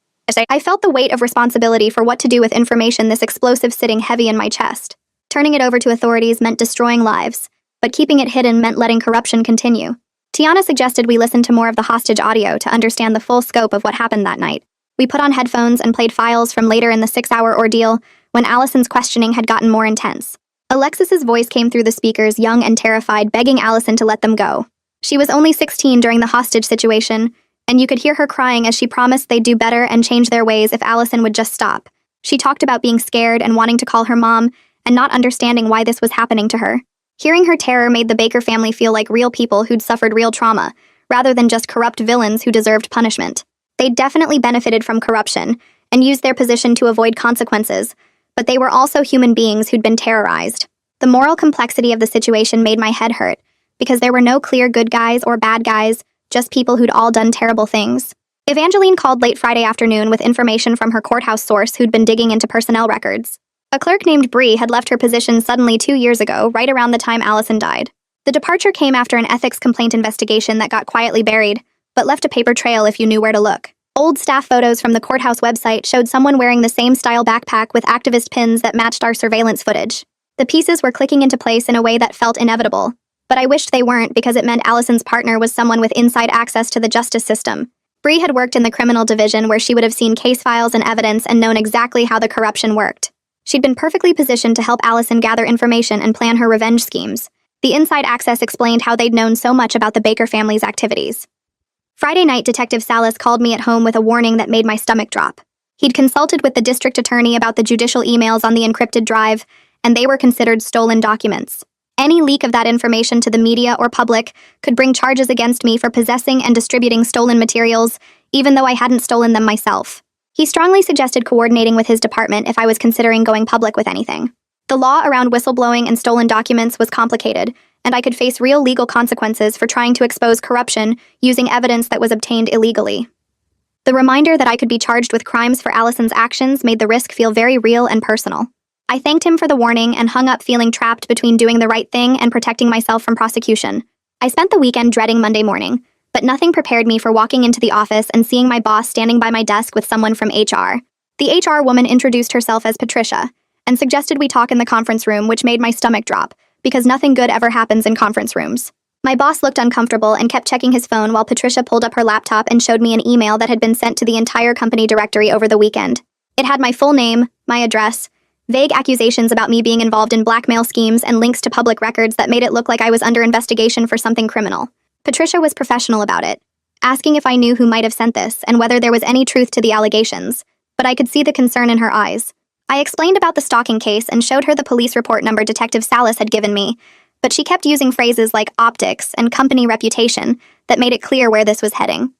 I felt the weight of responsibility for what to do with information this explosive sitting heavy in my chest. Turning it over to authorities meant destroying lives, but keeping it hidden meant letting corruption continue. Tiana suggested we listen to more of the hostage audio to understand the full scope of what happened that night. We put on headphones and played files from later in the 6-hour ordeal when Allison's questioning had gotten more intense. Alexis's voice came through the speakers, young and terrified, begging Allison to let them go. She was only 16 during the hostage situation, and you could hear her crying as she promised they'd do better and change their ways if Allison would just stop. She talked about being scared and wanting to call her mom and not understanding why this was happening to her. Hearing her terror made the Baker family feel like real people who'd suffered real trauma, rather than just corrupt villains who deserved punishment. They'd definitely benefited from corruption and used their position to avoid consequences, but they were also human beings who'd been terrorized. The moral complexity of the situation made my head hurt, because there were no clear good guys or bad guys, just people who'd all done terrible things. Evangeline called late Friday afternoon with information from her courthouse source who'd been digging into personnel records. A clerk named Bree had left her position suddenly 2 years ago, right around the time Allison died. The departure came after an ethics complaint investigation that got quietly buried, but left a paper trail if you knew where to look. Old staff photos from the courthouse website showed someone wearing the same style backpack with activist pins that matched our surveillance footage. The pieces were clicking into place in a way that felt inevitable, but I wished they weren't because it meant Allison's partner was someone with inside access to the justice system. Bree had worked in the criminal division where she would have seen case files and evidence and known exactly how the corruption worked. She'd been perfectly positioned to help Allison gather information and plan her revenge schemes. The inside access explained how they'd known so much about the Baker family's activities. Friday night, Detective Salas called me at home with a warning that made my stomach drop. He'd consulted with the district attorney about the judicial emails on the encrypted drive, and they were considered stolen documents. Any leak of that information to the media or public could bring charges against me for possessing and distributing stolen materials, even though I hadn't stolen them myself. He strongly suggested coordinating with his department if I was considering going public with anything. The law around whistleblowing and stolen documents was complicated, and I could face real legal consequences for trying to expose corruption using evidence that was obtained illegally. The reminder that I could be charged with crimes for Allison's actions made the risk feel very real and personal. I thanked him for the warning and hung up feeling trapped between doing the right thing and protecting myself from prosecution. I spent the weekend dreading Monday morning, but nothing prepared me for walking into the office and seeing my boss standing by my desk with someone from HR. The HR woman introduced herself as Patricia and suggested we talk in the conference room, which made my stomach drop, because nothing good ever happens in conference rooms. My boss looked uncomfortable and kept checking his phone while Patricia pulled up her laptop and showed me an email that had been sent to the entire company directory over the weekend. It had my full name, my address, vague accusations about me being involved in blackmail schemes, and links to public records that made it look like I was under investigation for something criminal. Patricia was professional about it, asking if I knew who might have sent this and whether there was any truth to the allegations, but I could see the concern in her eyes. I explained about the stalking case and showed her the police report number Detective Salas had given me, but she kept using phrases like optics and company reputation that made it clear where this was heading.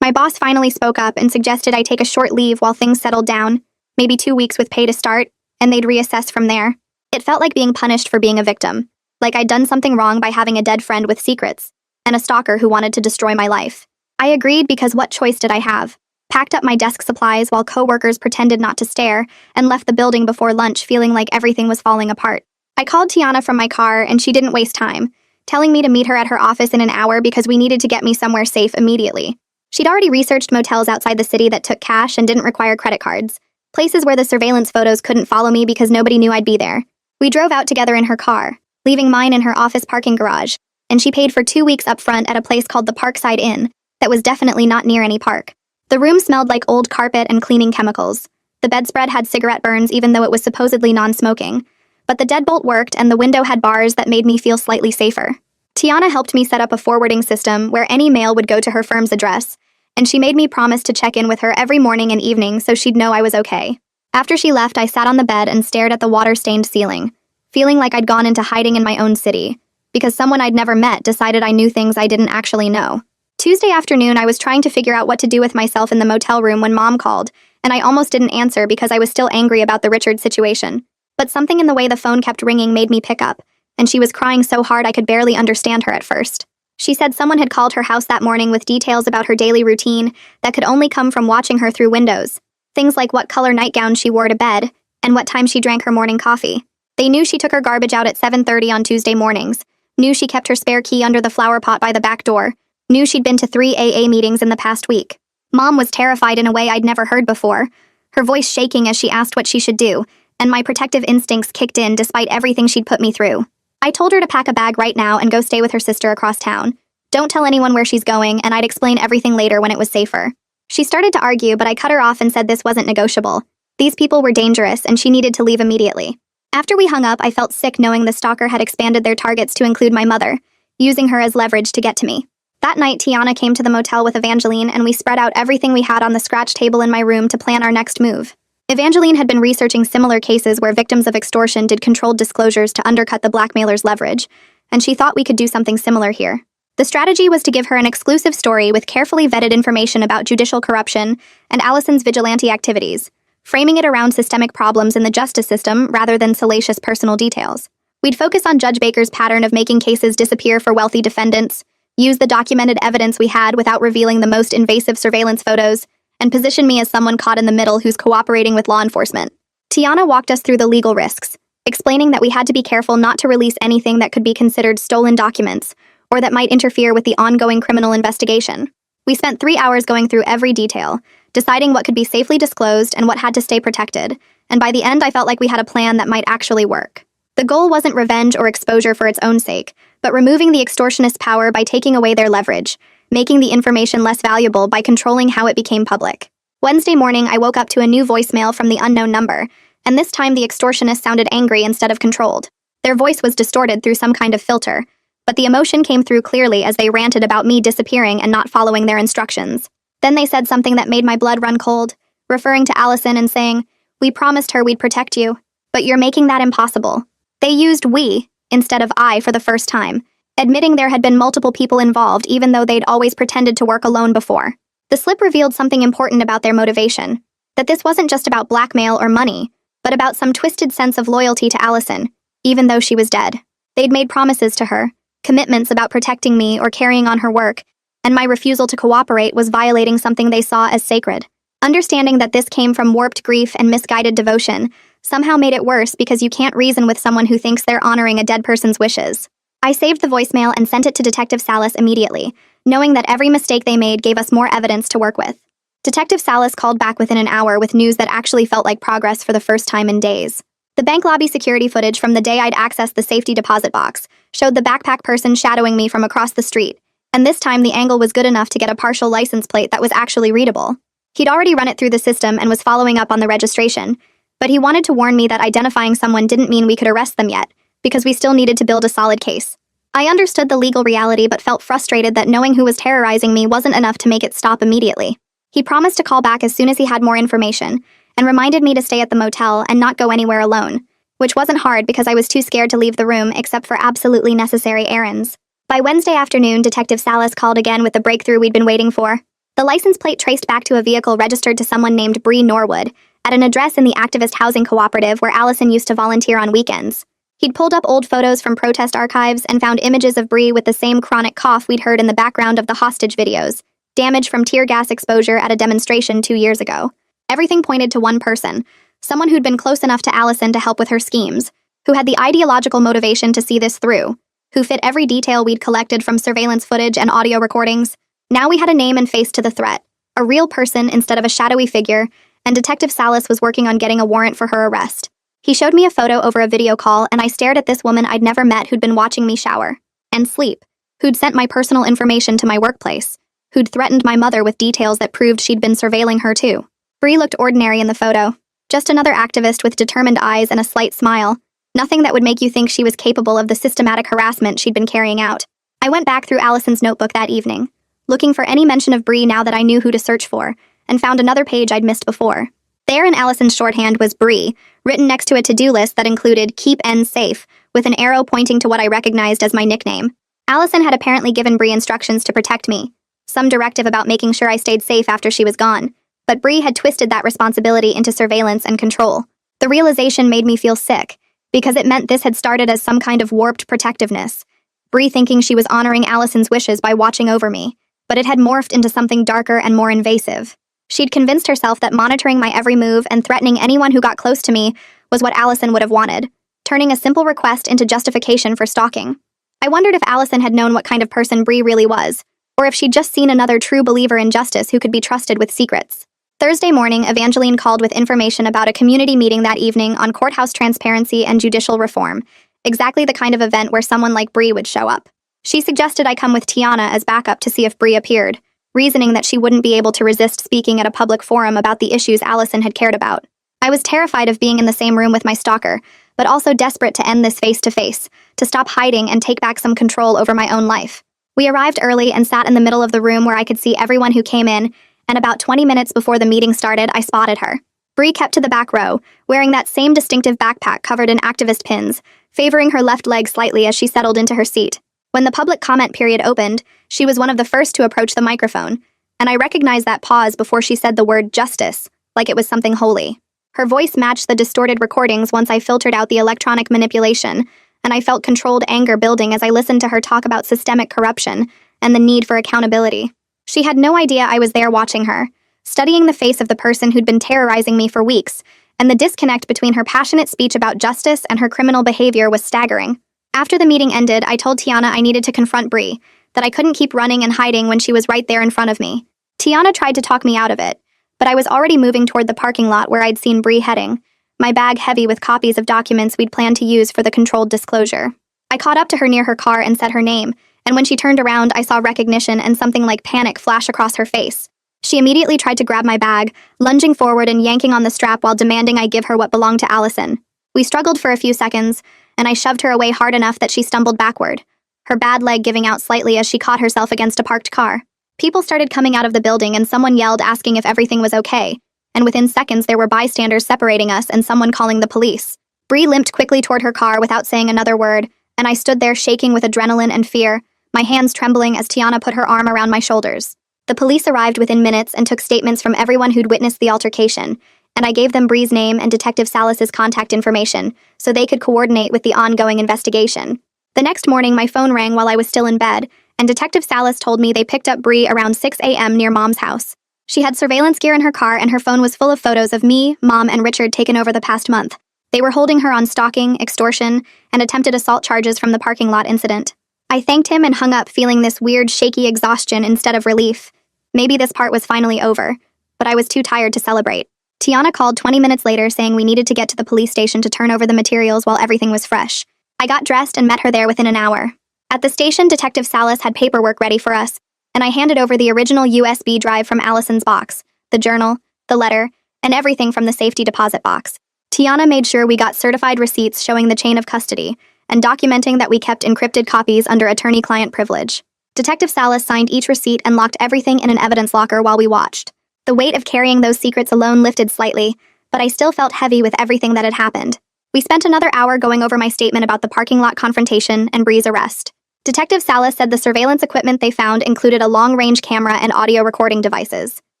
My boss finally spoke up and suggested I take a short leave while things settled down, maybe 2 weeks with pay to start, and they'd reassess from there. It felt like being punished for being a victim, like I'd done something wrong by having a dead friend with secrets, and a stalker who wanted to destroy my life. I agreed because what choice did I have? Packed up my desk supplies while coworkers pretended not to stare, and left the building before lunch feeling like everything was falling apart. I called Tiana from my car, and she didn't waste time, telling me to meet her at her office in an hour because we needed to get me somewhere safe immediately. She'd already researched motels outside the city that took cash and didn't require credit cards, places where the surveillance photos couldn't follow me because nobody knew I'd be there. We drove out together in her car, leaving mine in her office parking garage, and she paid for 2 weeks up front at a place called the Parkside Inn that was definitely not near any park. The room smelled like old carpet and cleaning chemicals. The bedspread had cigarette burns even though it was supposedly non-smoking, but the deadbolt worked and the window had bars that made me feel slightly safer. Tiana helped me set up a forwarding system where any mail would go to her firm's address, and she made me promise to check in with her every morning and evening so she'd know I was okay. After she left, I sat on the bed and stared at the water-stained ceiling, feeling like I'd gone into hiding in my own city, because someone I'd never met decided I knew things I didn't actually know. Tuesday afternoon, I was trying to figure out what to do with myself in the motel room when Mom called, and I almost didn't answer because I was still angry about the Richard situation. But something in the way the phone kept ringing made me pick up, and she was crying so hard I could barely understand her at first. She said someone had called her house that morning with details about her daily routine that could only come from watching her through windows. Things like what color nightgown she wore to bed, and what time she drank her morning coffee. They knew she took her garbage out at 7:30 on Tuesday mornings, knew she kept her spare key under the flower pot by the back door, knew she'd been to 3 AA meetings in the past week. Mom was terrified in a way I'd never heard before, her voice shaking as she asked what she should do, and my protective instincts kicked in despite everything she'd put me through. I told her to pack a bag right now and go stay with her sister across town. Don't tell anyone where she's going, and I'd explain everything later when it was safer. She started to argue, but I cut her off and said this wasn't negotiable. These people were dangerous, and she needed to leave immediately. After we hung up, I felt sick knowing the stalker had expanded their targets to include my mother, using her as leverage to get to me. That night, Tiana came to the motel with Evangeline, and we spread out everything we had on the scratch table in my room to plan our next move. Evangeline had been researching similar cases where victims of extortion did controlled disclosures to undercut the blackmailer's leverage, and she thought we could do something similar here. The strategy was to give her an exclusive story with carefully vetted information about judicial corruption and Allison's vigilante activities, framing it around systemic problems in the justice system rather than salacious personal details. We'd focus on Judge Baker's pattern of making cases disappear for wealthy defendants, use the documented evidence we had without revealing the most invasive surveillance photos, and position me as someone caught in the middle who's cooperating with law enforcement. Tiana walked us through the legal risks, explaining that we had to be careful not to release anything that could be considered stolen documents or that might interfere with the ongoing criminal investigation. We spent 3 hours going through every detail, deciding what could be safely disclosed and what had to stay protected, and by the end I felt like we had a plan that might actually work. The goal wasn't revenge or exposure for its own sake, but removing the extortionist's power by taking away their leverage, making the information less valuable by controlling how it became public. Wednesday morning, I woke up to a new voicemail from the unknown number, and this time the extortionist sounded angry instead of controlled. Their voice was distorted through some kind of filter, but the emotion came through clearly as they ranted about me disappearing and not following their instructions. Then they said something that made my blood run cold, referring to Allison and saying, "We promised her we'd protect you, but you're making that impossible." They used "we" instead of I for the first time, admitting there had been multiple people involved even though they'd always pretended to work alone before. The slip revealed something important about their motivation, that this wasn't just about blackmail or money, but about some twisted sense of loyalty to Allison, even though she was dead. They'd made promises to her, commitments about protecting me or carrying on her work, and my refusal to cooperate was violating something they saw as sacred. Understanding that this came from warped grief and misguided devotion somehow made it worse because you can't reason with someone who thinks they're honoring a dead person's wishes. I saved the voicemail and sent it to Detective Salas immediately, knowing that every mistake they made gave us more evidence to work with. Detective Salas called back within an hour with news that actually felt like progress for the first time in days. The bank lobby security footage from the day I'd accessed the safety deposit box showed the backpack person shadowing me from across the street, and this time the angle was good enough to get a partial license plate that was actually readable. He'd already run it through the system and was following up on the registration, but he wanted to warn me that identifying someone didn't mean we could arrest them yet, because we still needed to build a solid case. I understood the legal reality but felt frustrated that knowing who was terrorizing me wasn't enough to make it stop immediately. He promised to call back as soon as he had more information, and reminded me to stay at the motel and not go anywhere alone, which wasn't hard because I was too scared to leave the room except for absolutely necessary errands. By Wednesday afternoon, Detective Salas called again with the breakthrough we'd been waiting for. The license plate traced back to a vehicle registered to someone named Bree Norwood, at an address in the activist housing cooperative where Allison used to volunteer on weekends. He'd pulled up old photos from protest archives and found images of Bree with the same chronic cough we'd heard in the background of the hostage videos, damage from tear gas exposure at a demonstration 2 years ago. Everything pointed to one person, someone who'd been close enough to Allison to help with her schemes, who had the ideological motivation to see this through, who fit every detail we'd collected from surveillance footage and audio recordings. Now we had a name and face to the threat, a real person instead of a shadowy figure, and Detective Salas was working on getting a warrant for her arrest. He showed me a photo over a video call, and I stared at this woman I'd never met who'd been watching me shower and sleep, who'd sent my personal information to my workplace, who'd threatened my mother with details that proved she'd been surveilling her too. Bree looked ordinary in the photo, just another activist with determined eyes and a slight smile, nothing that would make you think she was capable of the systematic harassment she'd been carrying out. I went back through Allison's notebook that evening, looking for any mention of Bree now that I knew who to search for, and found another page I'd missed before. There in Allison's shorthand was Bree, written next to a to-do list that included "Keep N safe," with an arrow pointing to what I recognized as my nickname. Allison had apparently given Bree instructions to protect me, some directive about making sure I stayed safe after she was gone, but Bree had twisted that responsibility into surveillance and control. The realization made me feel sick, because it meant this had started as some kind of warped protectiveness, Bree thinking she was honoring Allison's wishes by watching over me, but it had morphed into something darker and more invasive. She'd convinced herself that monitoring my every move and threatening anyone who got close to me was what Allison would have wanted, turning a simple request into justification for stalking. I wondered if Allison had known what kind of person Bree really was, or if she'd just seen another true believer in justice who could be trusted with secrets. Thursday morning, Evangeline called with information about a community meeting that evening on courthouse transparency and judicial reform, exactly the kind of event where someone like Bree would show up. She suggested I come with Tiana as backup to see if Bree appeared, reasoning that she wouldn't be able to resist speaking at a public forum about the issues Allison had cared about. I was terrified of being in the same room with my stalker, but also desperate to end this face-to-face, to stop hiding and take back some control over my own life. We arrived early and sat in the middle of the room where I could see everyone who came in, and about 20 minutes before the meeting started, I spotted her. Bree kept to the back row, wearing that same distinctive backpack covered in activist pins, favoring her left leg slightly as she settled into her seat. When the public comment period opened, she was one of the first to approach the microphone, and I recognized that pause before she said the word justice, like it was something holy. Her voice matched the distorted recordings once I filtered out the electronic manipulation, and I felt controlled anger building as I listened to her talk about systemic corruption and the need for accountability. She had no idea I was there watching her, studying the face of the person who'd been terrorizing me for weeks, and the disconnect between her passionate speech about justice and her criminal behavior was staggering. After the meeting ended, I told Tiana I needed to confront Bree, that I couldn't keep running and hiding when she was right there in front of me. Tiana tried to talk me out of it, but I was already moving toward the parking lot where I'd seen Bree heading, my bag heavy with copies of documents we'd planned to use for the controlled disclosure. I caught up to her near her car and said her name, and when she turned around, I saw recognition and something like panic flash across her face. She immediately tried to grab my bag, lunging forward and yanking on the strap while demanding I give her what belonged to Allison. We struggled for a few seconds, and I shoved her away hard enough that she stumbled backward, her bad leg giving out slightly as she caught herself against a parked car. People started coming out of the building and someone yelled asking if everything was okay, and within seconds there were bystanders separating us and someone calling the police. Bree limped quickly toward her car without saying another word, and I stood there shaking with adrenaline and fear, my hands trembling as Tiana put her arm around my shoulders. The police arrived within minutes and took statements from everyone who'd witnessed the altercation, and I gave them Bree's name and Detective Salas's contact information so they could coordinate with the ongoing investigation. The next morning, my phone rang while I was still in bed, and Detective Salas told me they picked up Bree around 6 a.m. near Mom's house. She had surveillance gear in her car, and her phone was full of photos of me, Mom, and Richard taken over the past month. They were holding her on stalking, extortion, and attempted assault charges from the parking lot incident. I thanked him and hung up, feeling this weird, shaky exhaustion instead of relief. Maybe this part was finally over, but I was too tired to celebrate. Tiana called 20 minutes later saying we needed to get to the police station to turn over the materials while everything was fresh. I got dressed and met her there within an hour. At the station, Detective Salas had paperwork ready for us, and I handed over the original USB drive from Allison's box, the journal, the letter, and everything from the safety deposit box. Tiana made sure we got certified receipts showing the chain of custody, and documenting that we kept encrypted copies under attorney-client privilege. Detective Salas signed each receipt and locked everything in an evidence locker while we watched. The weight of carrying those secrets alone lifted slightly, but I still felt heavy with everything that had happened. We spent another hour going over my statement about the parking lot confrontation and Bree's arrest. Detective Salas said the surveillance equipment they found included a long-range camera and audio recording devices.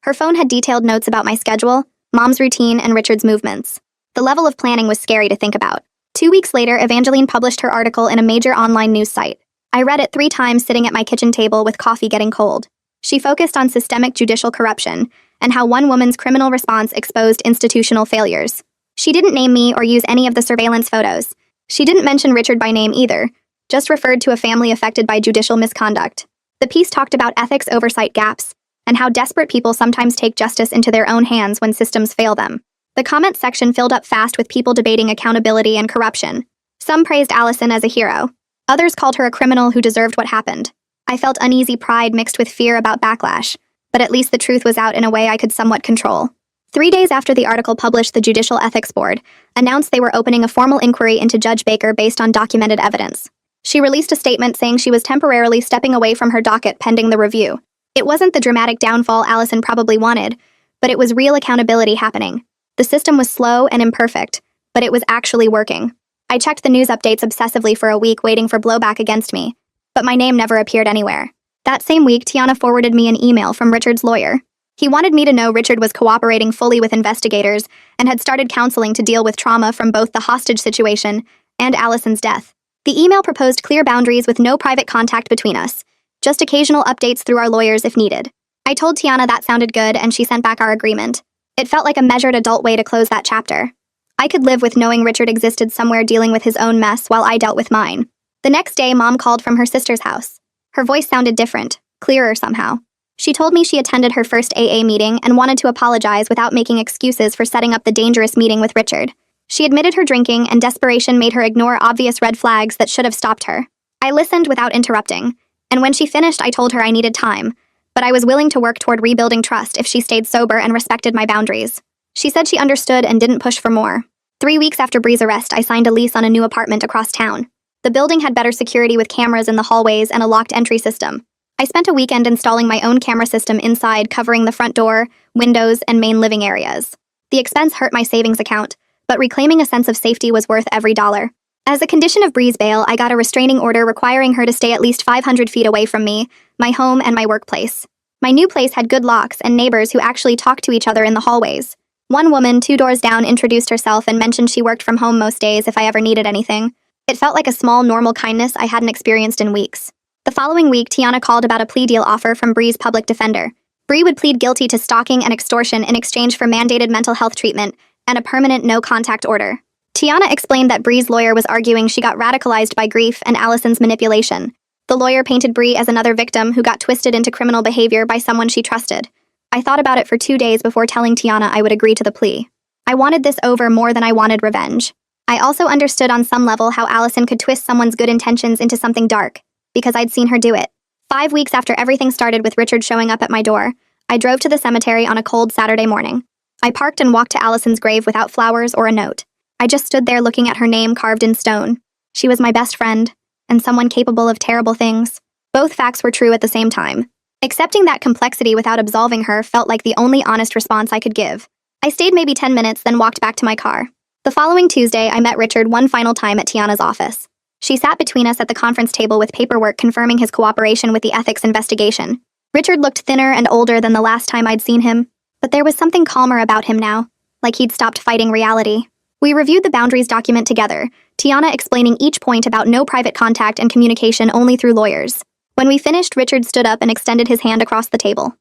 Her phone had detailed notes about my schedule, Mom's routine, and Richard's movements. The level of planning was scary to think about. 2 weeks later, Evangeline published her article in a major online news site. I read it 3 times sitting at my kitchen table with coffee getting cold. She focused on systemic judicial corruption and how one woman's criminal response exposed institutional failures. She didn't name me or use any of the surveillance photos. She didn't mention Richard by name either, just referred to a family affected by judicial misconduct. The piece talked about ethics oversight gaps and how desperate people sometimes take justice into their own hands when systems fail them. The comment section filled up fast with people debating accountability and corruption. Some praised Allison as a hero. Others called her a criminal who deserved what happened. I felt uneasy pride mixed with fear about backlash, but at least the truth was out in a way I could somewhat control. 3 days after the article published, the Judicial Ethics Board announced they were opening a formal inquiry into Judge Baker based on documented evidence. She released a statement saying she was temporarily stepping away from her docket pending the review. It wasn't the dramatic downfall Allison probably wanted, but it was real accountability happening. The system was slow and imperfect, but it was actually working. I checked the news updates obsessively for a week waiting for blowback against me, but my name never appeared anywhere. That same week, Tiana forwarded me an email from Richard's lawyer. He wanted me to know Richard was cooperating fully with investigators and had started counseling to deal with trauma from both the hostage situation and Allison's death. The email proposed clear boundaries with no private contact between us, just occasional updates through our lawyers if needed. I told Tiana that sounded good, and she sent back our agreement. It felt like a measured adult way to close that chapter. I could live with knowing Richard existed somewhere dealing with his own mess while I dealt with mine. The next day, Mom called from her sister's house. Her voice sounded different, clearer somehow. She told me she attended her first AA meeting and wanted to apologize without making excuses for setting up the dangerous meeting with Richard. She admitted her drinking, and desperation made her ignore obvious red flags that should have stopped her. I listened without interrupting, and when she finished, I told her I needed time, but I was willing to work toward rebuilding trust if she stayed sober and respected my boundaries. She said she understood and didn't push for more. 3 weeks after Bree's arrest, I signed a lease on a new apartment across town. The building had better security with cameras in the hallways and a locked entry system. I spent a weekend installing my own camera system inside, covering the front door, windows, and main living areas. The expense hurt my savings account, but reclaiming a sense of safety was worth every dollar. As a condition of Bree's bail, I got a restraining order requiring her to stay at least 500 feet away from me, my home, and my workplace. My new place had good locks and neighbors who actually talked to each other in the hallways. One woman 2 doors down introduced herself and mentioned she worked from home most days if I ever needed anything. It felt like a small, normal kindness I hadn't experienced in weeks. The following week, Tiana called about a plea deal offer from Bree's public defender. Bree would plead guilty to stalking and extortion in exchange for mandated mental health treatment and a permanent no-contact order. Tiana explained that Bree's lawyer was arguing she got radicalized by grief and Allison's manipulation. The lawyer painted Bree as another victim who got twisted into criminal behavior by someone she trusted. I thought about it for 2 days before telling Tiana I would agree to the plea. I wanted this over more than I wanted revenge. I also understood on some level how Allison could twist someone's good intentions into something dark, because I'd seen her do it. 5 weeks after everything started with Richard showing up at my door, I drove to the cemetery on a cold Saturday morning. I parked and walked to Allison's grave without flowers or a note. I just stood there looking at her name carved in stone. She was my best friend, and someone capable of terrible things. Both facts were true at the same time. Accepting that complexity without absolving her felt like the only honest response I could give. I stayed maybe 10 minutes, then walked back to my car. The following Tuesday, I met Richard one final time at Tiana's office. She sat between us at the conference table with paperwork confirming his cooperation with the ethics investigation. Richard looked thinner and older than the last time I'd seen him, but there was something calmer about him now, like he'd stopped fighting reality. We reviewed the boundaries document together, Tiana explaining each point about no private contact and communication only through lawyers. When we finished, Richard stood up and extended his hand across the table.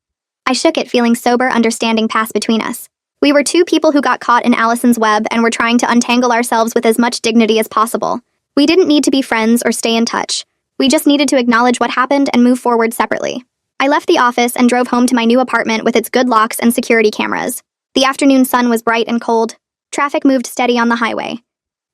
I shook it, feeling sober understanding pass between us. We were two people who got caught in Allison's web and were trying to untangle ourselves with as much dignity as possible. We didn't need to be friends or stay in touch. We just needed to acknowledge what happened and move forward separately. I left the office and drove home to my new apartment with its good locks and security cameras. The afternoon sun was bright and cold. Traffic moved steady on the highway.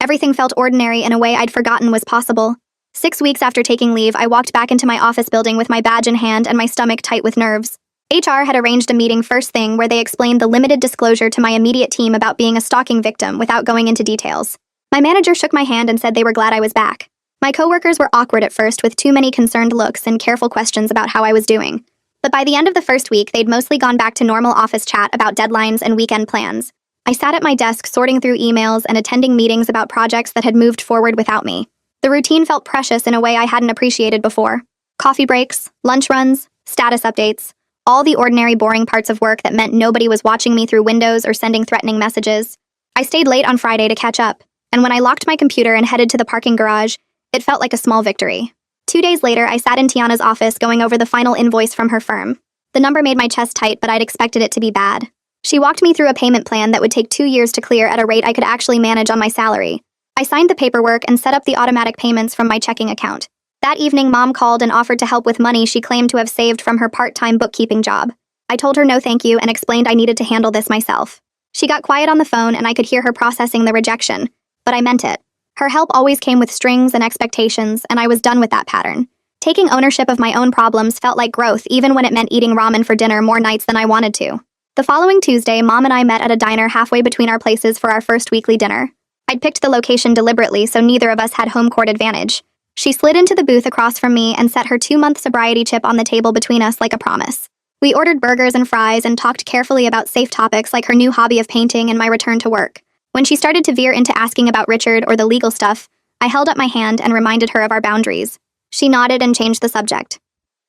Everything felt ordinary in a way I'd forgotten was possible. 6 weeks after taking leave, I walked back into my office building with my badge in hand and my stomach tight with nerves. HR had arranged a meeting first thing where they explained the limited disclosure to my immediate team about being a stalking victim without going into details. My manager shook my hand and said they were glad I was back. My coworkers were awkward at first with too many concerned looks and careful questions about how I was doing. But by the end of the first week, they'd mostly gone back to normal office chat about deadlines and weekend plans. I sat at my desk sorting through emails and attending meetings about projects that had moved forward without me. The routine felt precious in a way I hadn't appreciated before. Coffee breaks, lunch runs, status updates, all the ordinary boring parts of work that meant nobody was watching me through windows or sending threatening messages. I stayed late on Friday to catch up, and when I locked my computer and headed to the parking garage, it felt like a small victory. 2 days later, I sat in Tiana's office going over the final invoice from her firm. The number made my chest tight, but I'd expected it to be bad. She walked me through a payment plan that would take 2 years to clear at a rate I could actually manage on my salary. I signed the paperwork and set up the automatic payments from my checking account. That evening, Mom called and offered to help with money she claimed to have saved from her part-time bookkeeping job. I told her no thank you and explained I needed to handle this myself. She got quiet on the phone and I could hear her processing the rejection, but I meant it. Her help always came with strings and expectations, and I was done with that pattern. Taking ownership of my own problems felt like growth, even when it meant eating ramen for dinner more nights than I wanted to. The following Tuesday, Mom and I met at a diner halfway between our places for our first weekly dinner. I'd picked the location deliberately so neither of us had home court advantage. She slid into the booth across from me and set her 2-month sobriety chip on the table between us like a promise. We ordered burgers and fries and talked carefully about safe topics like her new hobby of painting and my return to work. When she started to veer into asking about Richard or the legal stuff, I held up my hand and reminded her of our boundaries. She nodded and changed the subject.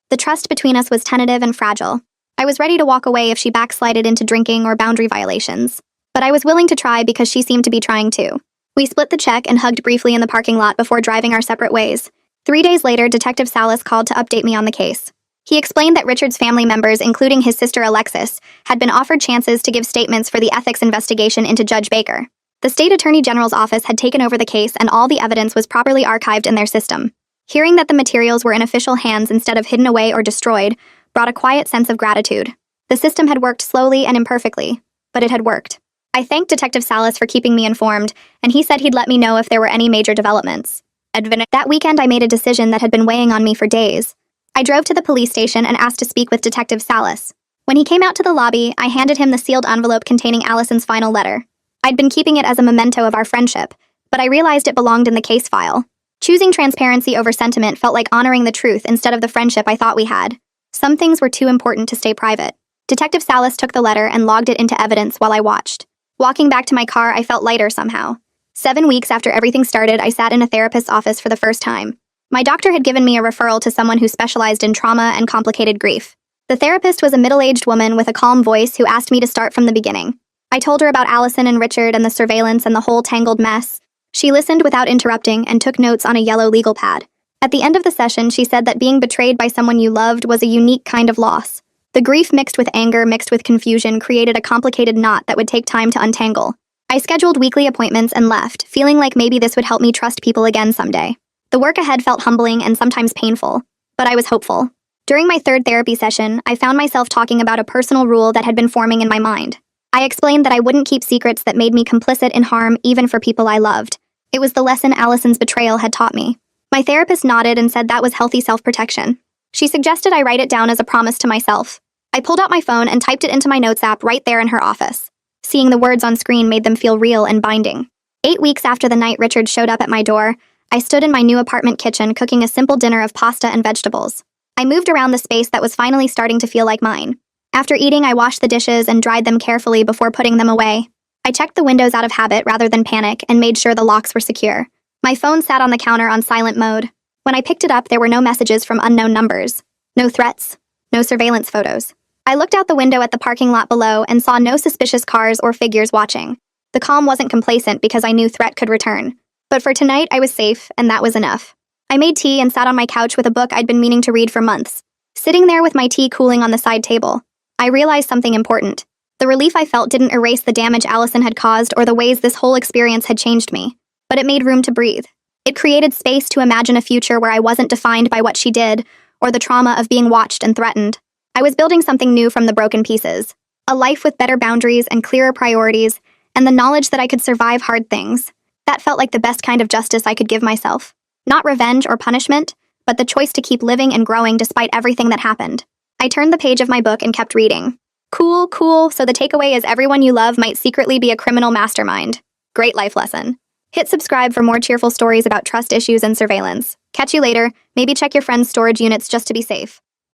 The trust between us was tentative and fragile. I was ready to walk away if she backslided into drinking or boundary violations. But I was willing to try because she seemed to be trying too. We split the check and hugged briefly in the parking lot before driving our separate ways. 3 days later, Detective Salas called to update me on the case. He explained that Richard's family members, including his sister Alexis, had been offered chances to give statements for the ethics investigation into Judge Baker. The state attorney general's office had taken over the case and all the evidence was properly archived in their system. Hearing that the materials were in official hands instead of hidden away or destroyed brought a quiet sense of gratitude. The system had worked slowly and imperfectly, but it had worked. I thanked Detective Salas for keeping me informed, and he said he'd let me know if there were any major developments. That weekend, I made a decision that had been weighing on me for days. I drove to the police station and asked to speak with Detective Salas. When he came out to the lobby, I handed him the sealed envelope containing Allison's final letter. I'd been keeping it as a memento of our friendship, but I realized it belonged in the case file. Choosing transparency over sentiment felt like honoring the truth instead of the friendship I thought we had. Some things were too important to stay private. Detective Salas took the letter and logged it into evidence while I watched. Walking back to my car, I felt lighter somehow. 7 weeks after everything started, I sat in a therapist's office for the first time. My doctor had given me a referral to someone who specialized in trauma and complicated grief. The therapist was a middle-aged woman with a calm voice who asked me to start from the beginning. I told her about Allison and Richard and the surveillance and the whole tangled mess. She listened without interrupting and took notes on a yellow legal pad. At the end of the session, she said that being betrayed by someone you loved was a unique kind of loss. The grief mixed with anger mixed with confusion created a complicated knot that would take time to untangle. I scheduled weekly appointments and left, feeling like maybe this would help me trust people again someday. The work ahead felt humbling and sometimes painful, but I was hopeful. During my 3rd therapy session, I found myself talking about a personal rule that had been forming in my mind. I explained that I wouldn't keep secrets that made me complicit in harm even for people I loved. It was the lesson Allison's betrayal had taught me. My therapist nodded and said that was healthy self-protection. She suggested I write it down as a promise to myself. I pulled out my phone and typed it into my notes app right there in her office. Seeing the words on screen made them feel real and binding. 8 weeks after the night Richard showed up at my door, I stood in my new apartment kitchen cooking a simple dinner of pasta and vegetables. I moved around the space that was finally starting to feel like mine. After eating, I washed the dishes and dried them carefully before putting them away. I checked the windows out of habit rather than panic and made sure the locks were secure. My phone sat on the counter on silent mode. When I picked it up, there were no messages from unknown numbers. No threats. No surveillance photos. I looked out the window at the parking lot below and saw no suspicious cars or figures watching. The calm wasn't complacent because I knew threat could return. But for tonight, I was safe, and that was enough. I made tea and sat on my couch with a book I'd been meaning to read for months. Sitting there with my tea cooling on the side table, I realized something important. The relief I felt didn't erase the damage Allison had caused or the ways this whole experience had changed me. But it made room to breathe. It created space to imagine a future where I wasn't defined by what she did or the trauma of being watched and threatened. I was building something new from the broken pieces. A life with better boundaries and clearer priorities, and the knowledge that I could survive hard things. That felt like the best kind of justice I could give myself. Not revenge or punishment, but the choice to keep living and growing despite everything that happened. I turned the page of my book and kept reading. Cool, so the takeaway is everyone you love might secretly be a criminal mastermind. Great life lesson. Hit subscribe for more cheerful stories about trust issues and surveillance. Catch you later. Maybe check your friends' storage units just to be safe.